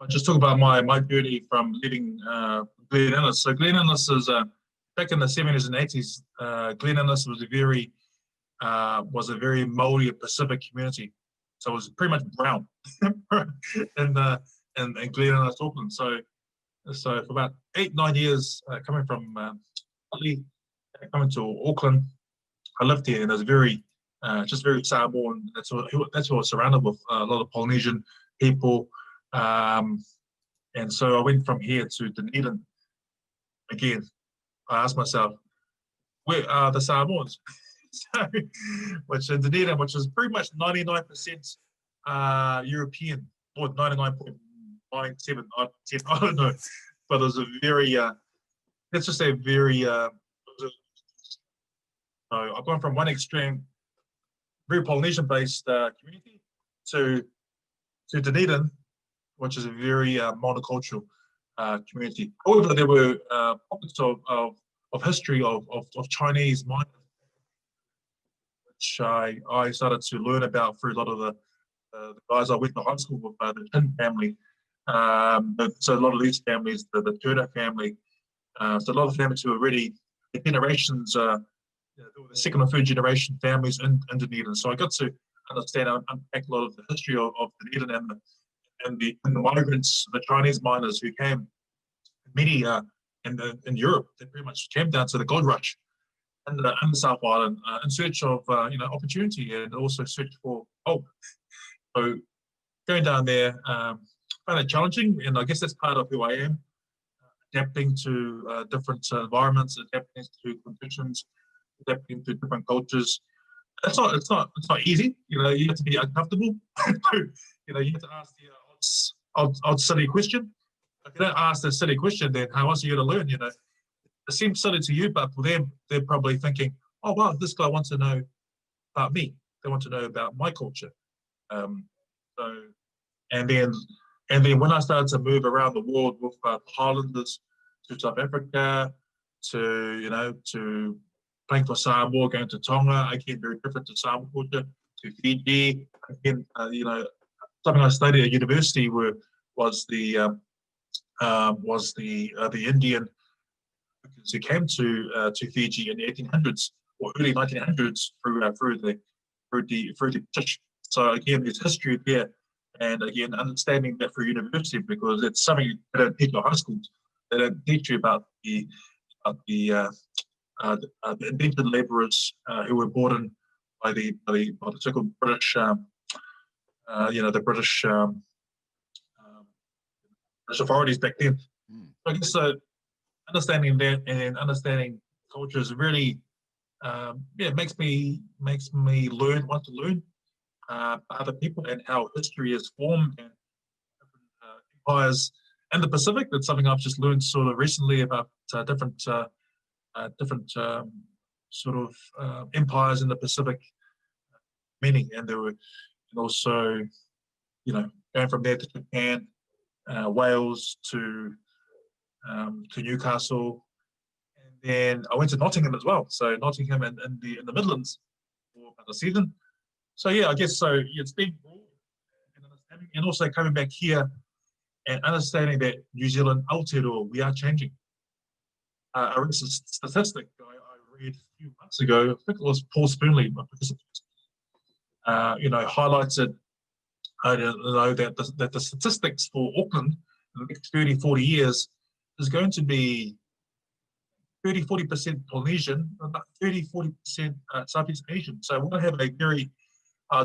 just talk about my journey from leaving Glen Innes. So Glen Innes is back in the 70s and 80s. Glen Innes was a very Maori Pacific community, so it was pretty much brown in Glen Innes, Auckland. So for about 8-9 years, coming from Italy, coming to Auckland, I lived here, and it was just very Samoan. That's what I was surrounded with, a lot of Polynesian people. And so I went from here to Dunedin. Again, I asked myself, where are the Samoans? So, which in Dunedin, which is pretty much 99% European, or 99.97, I don't know. But it was a very, let's just say very, so I've gone from one extreme, very Polynesian-based community, to Dunedin, which is a very monocultural community. However, there were pockets of history of Chinese miners, which I started to learn about through a lot of the guys I went to high school with, the Tin family. So a lot of these families, the Turner family, so a lot of families who were already generations, the second or third generation families in Dunedin. So I got to understand and unpack a lot of the history of Dunedin and the migrants, the Chinese miners who came, many in Europe, they pretty much came down to the gold rush in the South Island in search of opportunity and also search for gold. So going down there, found it challenging, and I guess that's part of who I am, adapting to different environments, adapting to conditions, adapting to different cultures. It's not easy. You have to be uncomfortable. You have to ask the odd silly question. If you don't ask the silly question, then how else are you going to learn? It seems silly to you, but for them, they're probably thinking, "Oh wow, this guy wants to know about me. They want to know about my culture." And then when I started to move around the world with Highlanders to South Africa, to playing for Samoa, going to Tonga, again very different to Samoa culture, to Fiji, again something I studied at university was the Indian who came to Fiji in the 1800s or early 1900s through the British. So again, there's history there, and again, understanding that for university, because it's something they don't teach at high schools. They don't teach you about the indentured labourers who were brought in by the so-called British, the British authorities back then. I guess understanding that and understanding cultures really, makes me want to learn other people and how history is formed and empires in the Pacific. That's something I've just learned sort of recently about different sort of empires in the Pacific, meaning, and there were, and also, going from there to Japan, Wales to to Newcastle, and then I went to Nottingham as well. So Nottingham in the Midlands for about a season. So yeah, I guess so. It's been broad and also coming back here and understanding that New Zealand, Aotearoa, we are changing. I read a statistic I read a few months ago. I think it was Paul Spoonley, my professor, highlighted that the statistics for Auckland in the next 30, 40 years is going to be 30, 40% Polynesian, about 30, 40% Southeast Asian. So we're going to have a very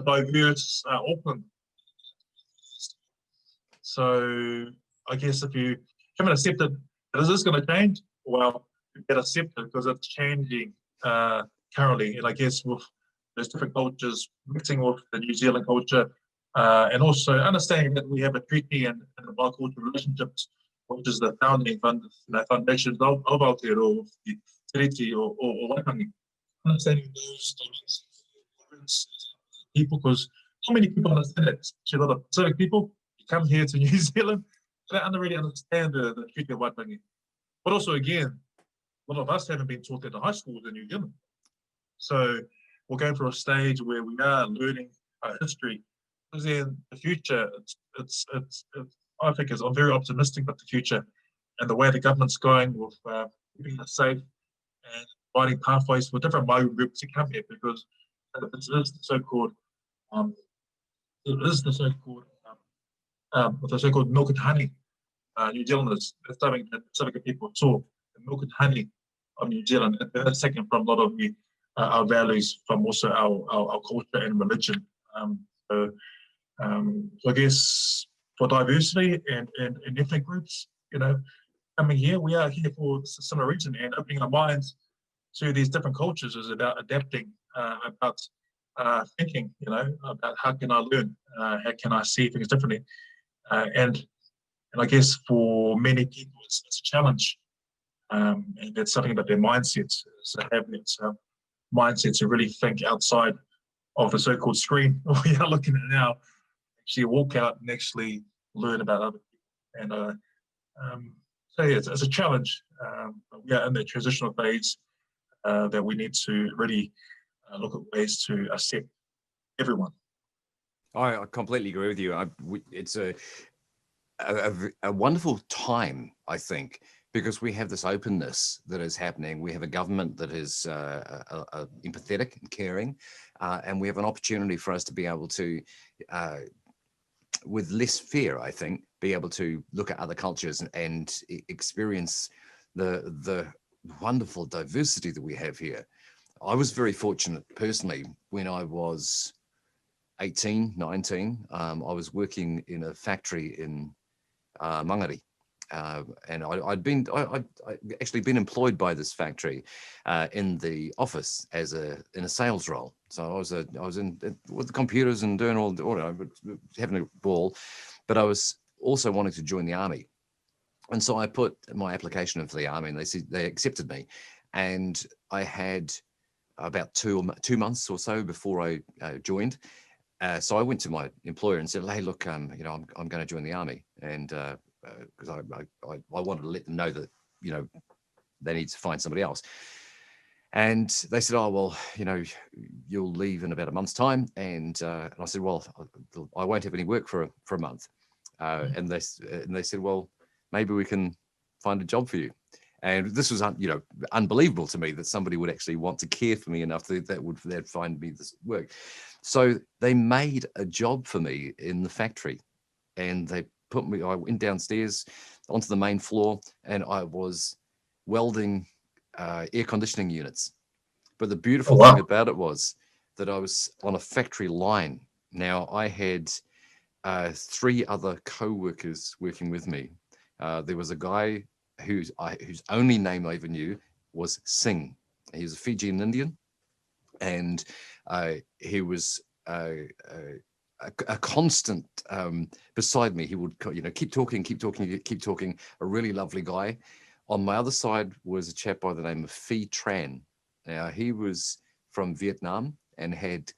diverse Auckland. So I guess if you haven't accepted that this is going to change, well, you better accept it because it's changing currently. And I guess with those different cultures mixing with the New Zealand culture, and also understanding that we have a treaty and the bicultural relationships, which is the founding foundations of Aotearoa, the treaty or Waitangi. Understanding those people, because not many people understand it, especially a lot of Pacific people. You come here to New Zealand, they don't really understand the treaty of Waitangi. But also, again, a lot of us haven't been taught at the high schools in New Zealand. So we're going through a stage where we are learning our history. Because in the future, it's I think I'm very optimistic about the future and the way the government's going with keeping us safe and providing pathways for different migrant groups to come here, because it is the so-called milk and honey. New Zealanders, that's something that Pacific people saw, the milk and honey of New Zealand. And that's taken from a lot of our values, from also our culture and religion. So I guess for diversity and ethnic groups, coming here, we are here for a similar reason, and opening our minds to these different cultures is about adapting, about thinking, about how can I learn, how can I see things differently, and I guess for many people it's a challenge, and that's something about their mindsets. So having that mindset to really think outside of the so-called screen we are looking at now, actually walk out and actually learn about other people. And so yeah, it's a challenge. But we are in that transitional phase that we need to really look at ways to accept everyone. I completely agree with you. It's a wonderful time, I think, because we have this openness that is happening. We have a government that is empathetic and caring, and we have an opportunity for us to be able to, with less fear, I think, be able to look at other cultures and experience the wonderful diversity that we have here. I was very fortunate personally when I was 18, 19. I was working in a factory in Mangere. And I'd actually been employed by this factory in the office in a sales role. So I was in with the computers and doing all having a ball, but I was also wanting to join the army, and so I put my application in for the army, and they accepted me, and I had about 2 months or so before I joined. So I went to my employer and said, "Hey, look, I'm going to join the army," and because I wanted to let them know that they need to find somebody else. And they said, "Oh, well, you'll leave in about a month's time." And I said, "Well, I won't have any work for a month." And they said, "Well, maybe we can find a job for you." And this was unbelievable to me that somebody would actually want to care for me enough that they'd find me this work. So they made a job for me in the factory, and I went downstairs onto the main floor, and I was welding air conditioning units. But the beautiful thing about it was that I was on a factory line. Now I had 3 other co-workers working with me. There was a guy whose only name I ever knew was Singh. He was a Fijian Indian, and he was a constant beside me. He would keep talking. A really lovely guy. On my other side was a chap by the name of Phi Tran. Now he was from Vietnam and had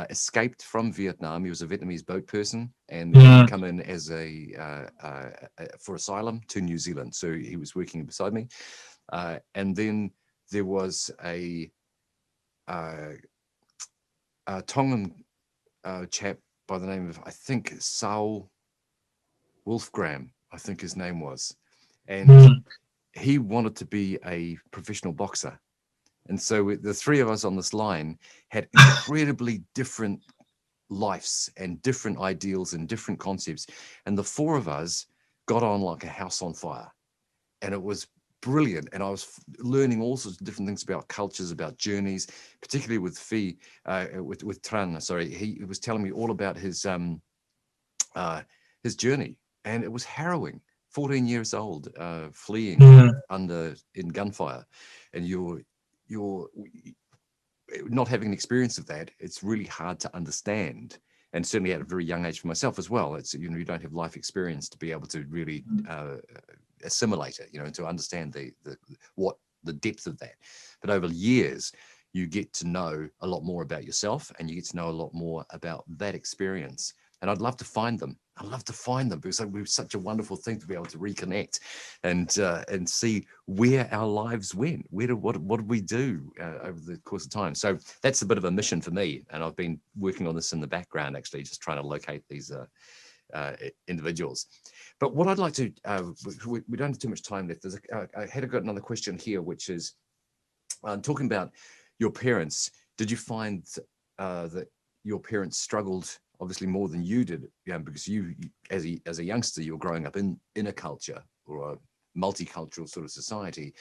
escaped from Vietnam. He was a Vietnamese boat person, and he'd come in as for asylum to New Zealand. So he was working beside me, and then there was a Tongan chap by the name of, I think, Saul Wolfgram, I think his name was, and he wanted to be a professional boxer. And so the three of us on this line had incredibly different lives and different ideals and different concepts. And the four of us got on like a house on fire. And it was brilliant. And I was learning all sorts of different things about cultures, about journeys, particularly with with Tran, sorry. He was telling me all about his journey. And it was harrowing. 14 years old, fleeing in gunfire. And you're not having an experience of that, it's really hard to understand, and certainly at a very young age for myself as well. It's, you know, you don't have life experience to be able to really assimilate it, you know, and to understand the depth of that. But over years, you get to know a lot more about yourself, and you get to know a lot more about that experience. And I'd love to find them. I'd love to find them, because it was such a wonderful thing to be able to reconnect and see where our lives went. What did we do over the course of time? So that's a bit of a mission for me, and I've been working on this in the background, actually, just trying to locate these individuals. But what I'd like to, we don't have too much time left. I had got another question here, which is talking about your parents. Did you find that your parents struggled obviously more than you did, because you, as a youngster, you were growing up in a culture or a multicultural sort of society.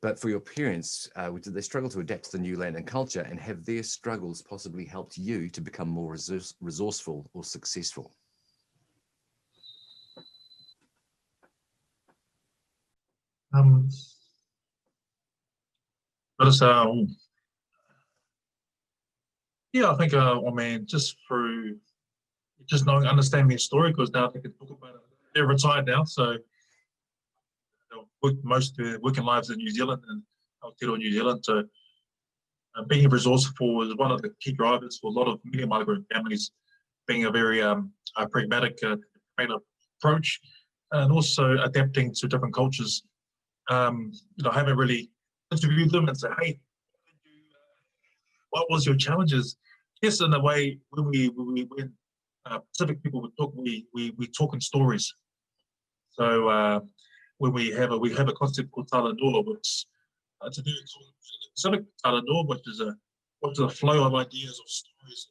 But for your parents, did they struggle to adapt to the new land and culture, and have their struggles possibly helped you to become more resourceful or successful? Yeah, I think, I mean, just through knowing, understanding their story, because now they can talk about it. They're retired now, so most of their working lives in New Zealand and Aotearoa, New Zealand. So being resourceful is one of the key drivers for a lot of many migrant families, being a very pragmatic approach, and also adapting to different cultures. You know, I haven't really interviewed them and say, hey, what was your challenges? Yes, in a way, when Pacific people would talk, we talk in stories. So when we have a concept called Talanoa, which to do Pacific Talanoa, which is a flow of ideas or stories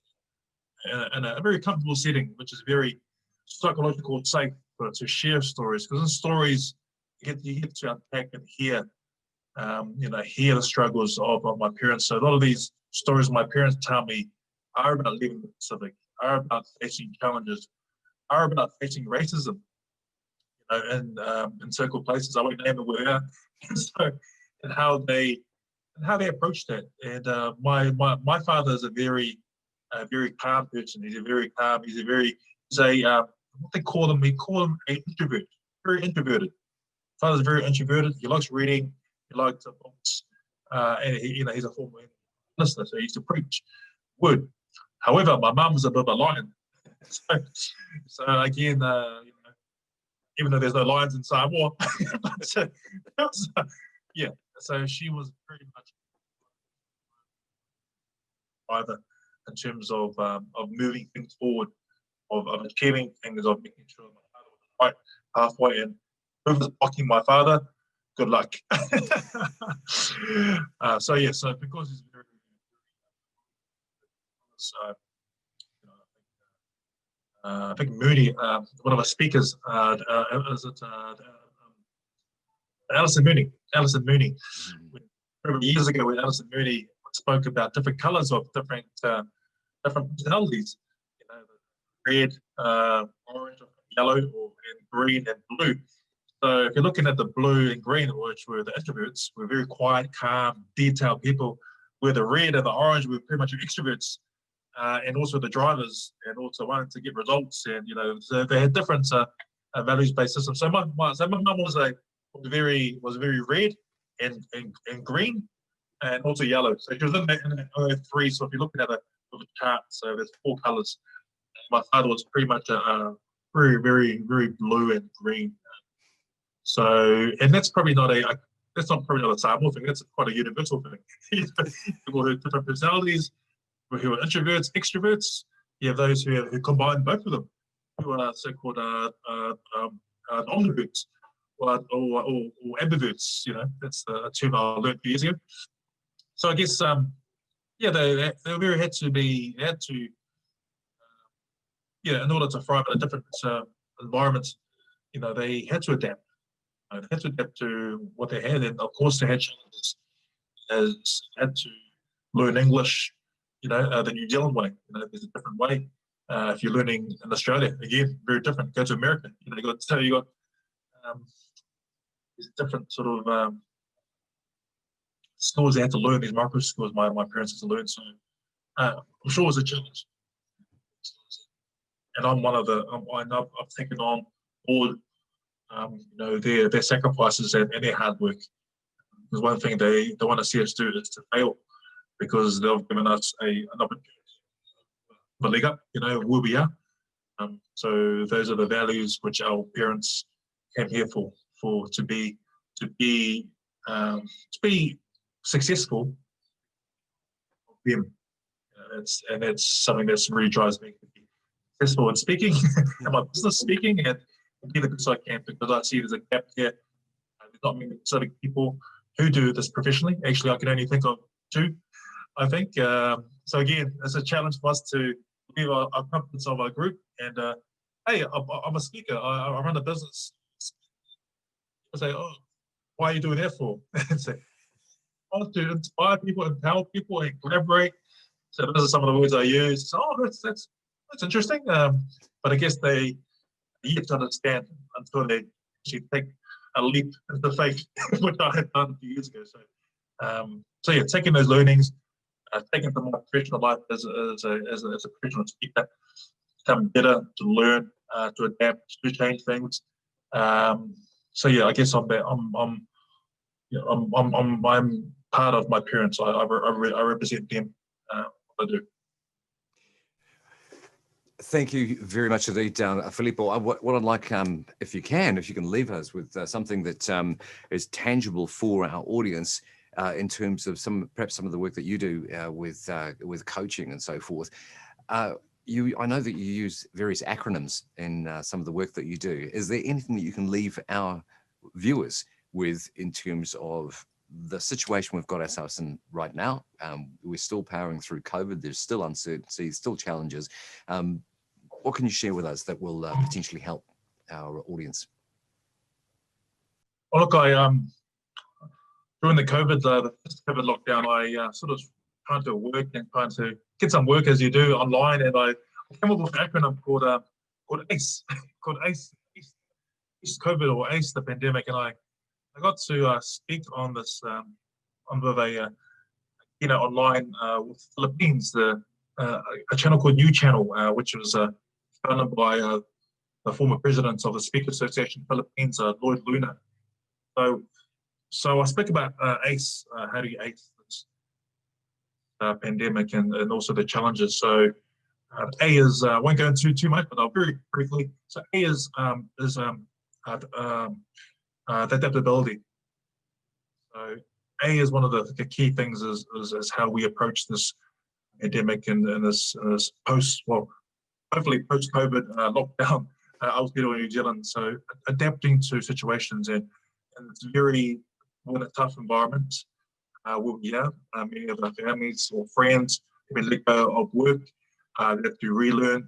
in a very comfortable setting, which is very psychological, safe to share stories, because in stories you get to unpack and hear, you know, hear the struggles of my parents. So a lot of these stories my parents tell me are about living in the Pacific, are about facing challenges, are about facing racism, you know, in certain places. I won't name it where. So, and how they approach that. And my father is a very calm person. He's a very calm. He's a what they call him. We call him an introvert. Very introverted. Father's very introverted. He likes reading. He likes books. And he's a former minister, so he used to preach word. However, my mum was a bit of a lion. So again, you know, even though there's no lions in Samoa, but, yeah. So she was pretty much either in terms of moving things forward, of achieving things, of making sure my father was right halfway, and whoever's blocking my father, good luck. So yeah, so because he's very, so you know, I think Mooney, one of our speakers, is it Alison Mooney? Alison Mooney. Years ago, when Alison Mooney spoke about different colours of different personalities, you know, red, orange, yellow, and green and blue. So if you're looking at the blue and green, which were the introverts, we're very quiet, calm, detailed people. Where the red and the orange were pretty much extroverts, and also the drivers, and also wanting to get results, and you know, so they had different values-based systems. So my mum was very red and green, and also yellow. So she was in that three. So if you're looking at with a chart. So there's 4 colors. My father was pretty much a very, very, very blue and green. So, and that's probably not that's not probably not a Samoa thing. That's quite a universal thing. People who have different personalities, who are introverts, extroverts. You have those who combine both of them, who are so-called omniverts or ambiverts. You know, that's the term I learned years ago. So I guess yeah, they very had to, in order to thrive in a different environment, you know, they had to adapt. They had to adapt to what they had, and of course they had challenges. Had to learn English, you know, the New Zealand way. You know, there's a different way. If you're learning in Australia, again, very different. Go to America, you know, you got these different sort of skills they had to learn. These micro skills my parents had to learn. So I'm sure it was a challenge. And I'm one of the I've taken on board, you know, their sacrifices and their hard work. Because one thing they want to see us do is to fail, because they've given us an opportunity to leg up, you know, where we are. So those are the values which our parents came here for to be successful. Them, that's something that's really drives me to be successful in speaking, and my business speaking, and be the best I can, because I see there's a gap here. There's not many specific people who do this professionally. Actually, I can only think of 2, I think. So again, it's a challenge for us to leave our confidence of our group. And hey, I'm a speaker. I run a business. I say, oh, why are you doing that for? And say, I want to inspire people, empower people, and collaborate. So those are some of the words I use. So, oh, that's interesting. But I guess they yet to understand until they actually take a leap into faith, which I had done a few years ago. So yeah, taking those learnings, taking from my professional life as a professional speaker, become better, to learn, to adapt, to change things. So yeah, I guess I'm part of my parents. I represent them. What I do. Thank you very much indeed, Filipo. What I'd like, if you can leave us with something that is tangible for our audience in terms of perhaps some of the work that you do with coaching and so forth. I know that you use various acronyms in some of the work that you do. Is there anything that you can leave our viewers with in terms of the situation we've got ourselves in right now? We're still powering through COVID. There's still uncertainty, still challenges. What can you share with us that will potentially help our audience? Well, look, during the first COVID lockdown, I sort of trying to work and trying to get some work as you do online, and I came up with an acronym called ACE, called ACE COVID, or ACE, the pandemic, and I got to speak on this with a online with Philippines, a channel called New Channel, which was founded by the former president of the Speaker Association Philippines, Lloyd Luna. So I speak about ACE, how do you ACE this pandemic, and also the challenges. So A is, I won't go into too much, but I'll very briefly. So A is adaptability. So A is one of the key things is how we approach this pandemic and this hopefully post-COVID lockdown out here in New Zealand. So adapting to situations, and it's very, in a tough environment where we are. Many of our families or friends have been let go of work. They have to relearn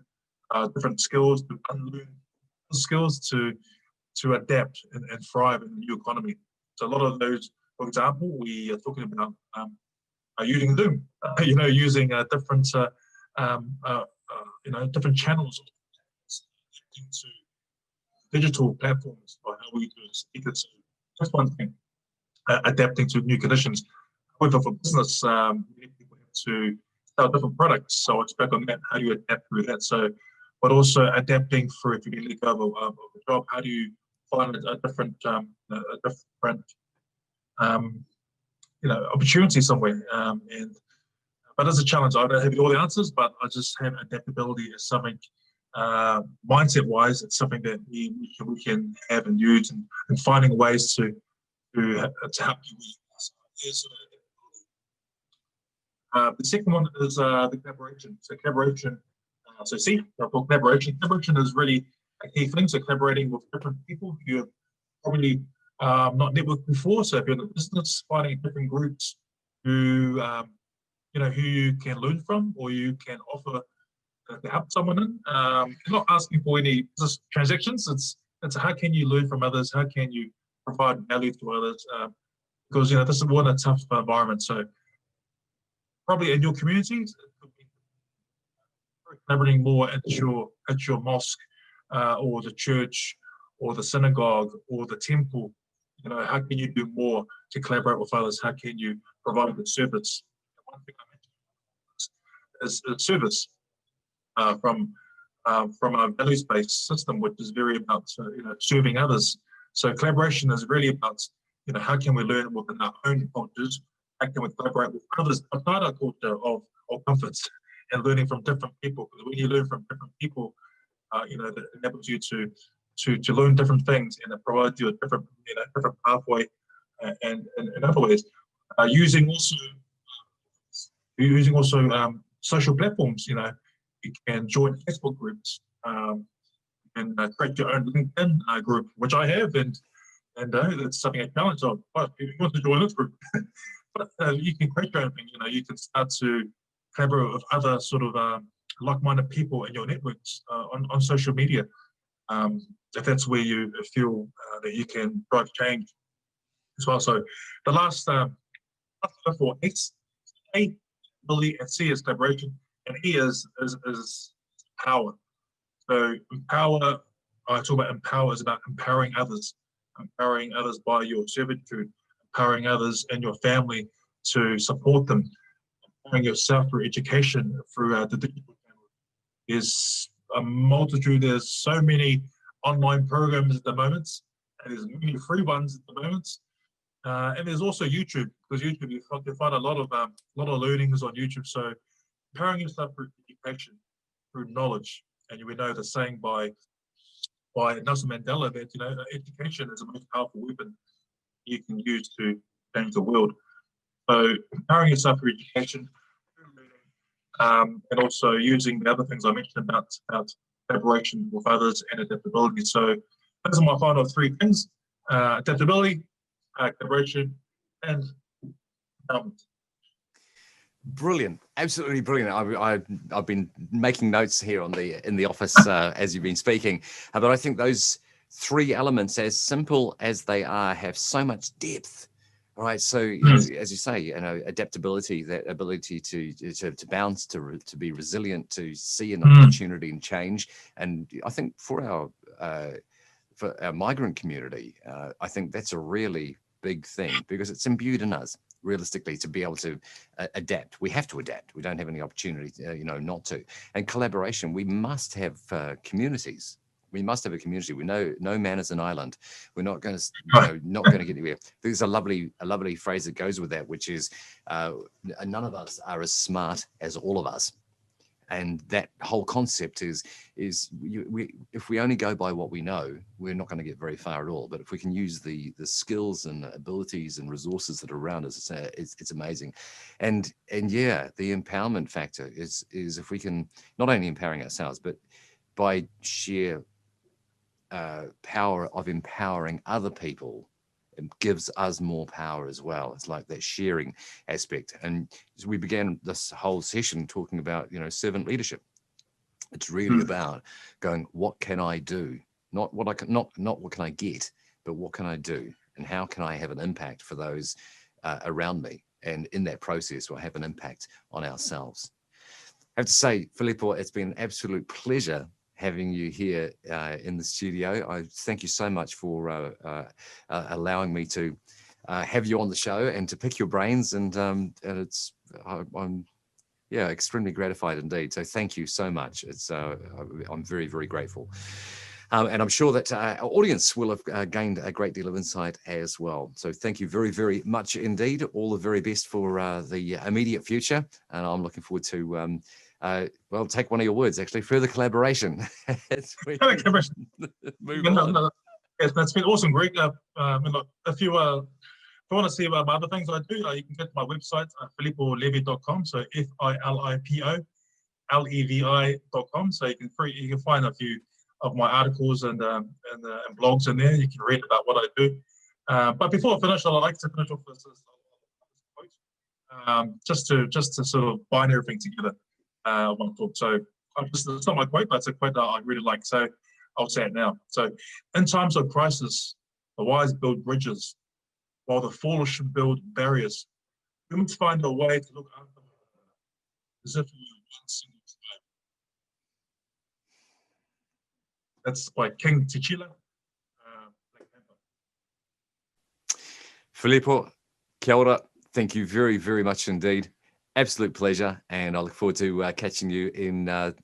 different skills, to unlearn skills to adapt and thrive in the new economy. So a lot of those, for example, we are talking about using Zoom, using different different channels into digital platforms, or how we do speakers. So that's one thing, adapting to new conditions. However, for business, people have to sell different products. So it's back on that. How do you adapt through that? So, but also adapting for, if you get let go of a job, how do you find a different opportunity somewhere? And but it's a challenge. I don't have all the answers, but I just have adaptability as something, mindset-wise, it's something that we can have and use, and finding ways to help you. The second one is the collaboration. So collaboration. So C, for collaboration. Collaboration is really a key thing. So collaborating with different people you have probably not networked before. So if you're in a business, finding different groups who who you can learn from, or you can offer to help someone in. Not asking for any business transactions. It's how can you learn from others? How can you provide value to others? Because this is one a tough environment. So probably in your communities, collaborating more at your mosque, or the church, or the synagogue, or the temple. How can you do more to collaborate with others? How can you provide good service? One thing I mentioned is service from a values-based system, which is very about serving others. So collaboration is really about how can we learn within our own cultures? How can we collaborate with others outside our culture of comforts, and learning from different people? Because when you learn from different people, that enables you to learn different things, and it provides you a different pathway, and in other ways, using also social platforms. You can join Facebook groups, and create your own LinkedIn group, which I have, and that's something I challenge on. But if you want to join this group, but you can create your own thing. You can start to collaborate with other sort of like-minded people in your networks on social media. If that's where you feel that you can drive change as well. So the last for X, A, ability, and C is collaboration, and E is power. So empower, I talk about empower is about empowering others by your servitude, empowering others in your family to support them, empowering yourself through education, through the digital channel. There's a multitude, there's so many online programs at the moment, and there's many free ones at the moment. And there's also YouTube, because YouTube, you can find a lot of learnings on YouTube. So empowering yourself through education, through knowledge. And we know the saying by Nelson Mandela that education is the most powerful weapon you can use to change the world. So empowering yourself through education, and also using the other things I mentioned about collaboration with others and adaptability. So those are my final three things: adaptability, collaboration, and empowerment. Brilliant, absolutely brilliant. I've been making notes here in the office as you've been speaking, but I think those three elements, as simple as they are, have so much depth. All right, so as you say, adaptability, that ability to bounce, to be resilient, to see an opportunity and change, and I think for our migrant community, I think that's a really big thing, because it's imbued in us, realistically, to be able to adapt. We have to adapt. We don't have any opportunity, not to. And collaboration, we must have communities. We must have a community. We know no man is an island. We're not going to, not going to get anywhere. There's a lovely phrase that goes with that, which is, none of us are as smart as all of us. And that whole concept is if we only go by what we know, we're not going to get very far at all. But if we can use the skills and abilities and resources that are around us, it's amazing. And yeah, the empowerment factor is if we can not only empowering ourselves, but by sheer power of empowering other people, it gives us more power as well. It's like that sharing aspect. And we began this whole session talking about, servant leadership. It's really about going, what can I do? Not what can I get, but what can I do? And how can I have an impact for those around me? And in that process, we'll have an impact on ourselves. I have to say, Filipo, it's been an absolute pleasure having you here in the studio. I thank you so much for allowing me to have you on the show and to pick your brains. And I'm extremely gratified indeed. So thank you so much. I'm very, very grateful. And I'm sure that our audience will have gained a great deal of insight as well. So thank you very, very much indeed. All the very best for the immediate future. And I'm looking forward to, well, take one of your words, actually, further collaboration. As we move on. Yes, that's been awesome, Greg. Look, if you want to see about other things I do, you can get to my website, filipolevi.com. So FILIPOLEVI.com. So you can find a few of my articles and blogs in there. You can read about what I do. But before I finish, I'd like to finish off with this quote, just to sort of bind everything together. I want to talk. So it's not my quote, but it's a quote that I really like. So I'll say it now. So, in times of crisis, the wise build bridges, while the foolish build barriers. We must find a way to look after one another, as if we were one single tribe. That's by King T'Challa. Filipo, kia ora. Thank you very, very much indeed. Absolute pleasure, and I look forward to catching you in the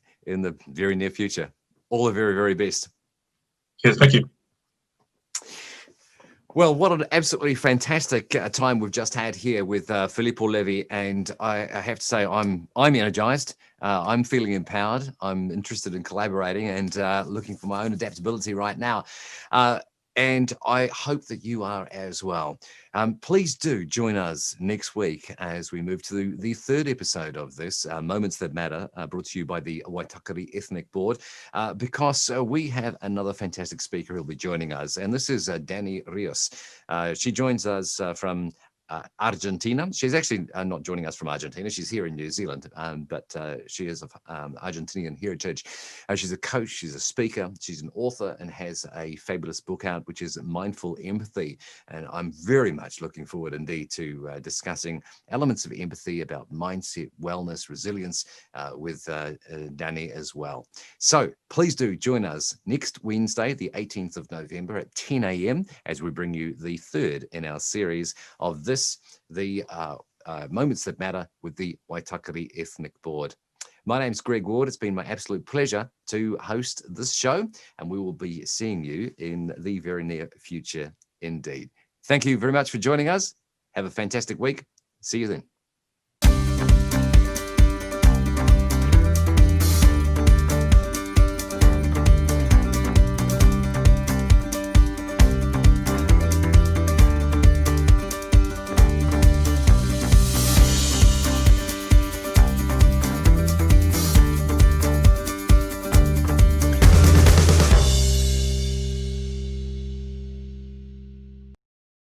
very near future. All the very, very best. Yes, thank you. Well, what an absolutely fantastic time we've just had here with Filipo Levi, and I have to say I'm energized. I'm feeling empowered. I'm interested in collaborating and looking for my own adaptability right now. And I hope that you are as well. Please do join us next week as we move to the third episode of this, Moments That Matter, brought to you by the Waitakere Ethnic Board, because we have another fantastic speaker who'll be joining us, and this is Dani Rios. She joins us from Argentina. She's actually not joining us from Argentina. She's here in New Zealand, but she is of Argentinian heritage. She's a coach, she's a speaker, she's an author, and has a fabulous book out, which is Mindful Empathy. And I'm very much looking forward indeed to discussing elements of empathy about mindset, wellness, resilience with Dani as well. So please do join us next Wednesday, the 18th of November at 10 a.m. as we bring you the third in our series of this, the Moments That Matter with the Waitakere Ethnic Board. My name's Greg Ward. It's been my absolute pleasure to host this show, and we will be seeing you in the very near future indeed. Thank you very much for joining us. Have a fantastic week. See you then.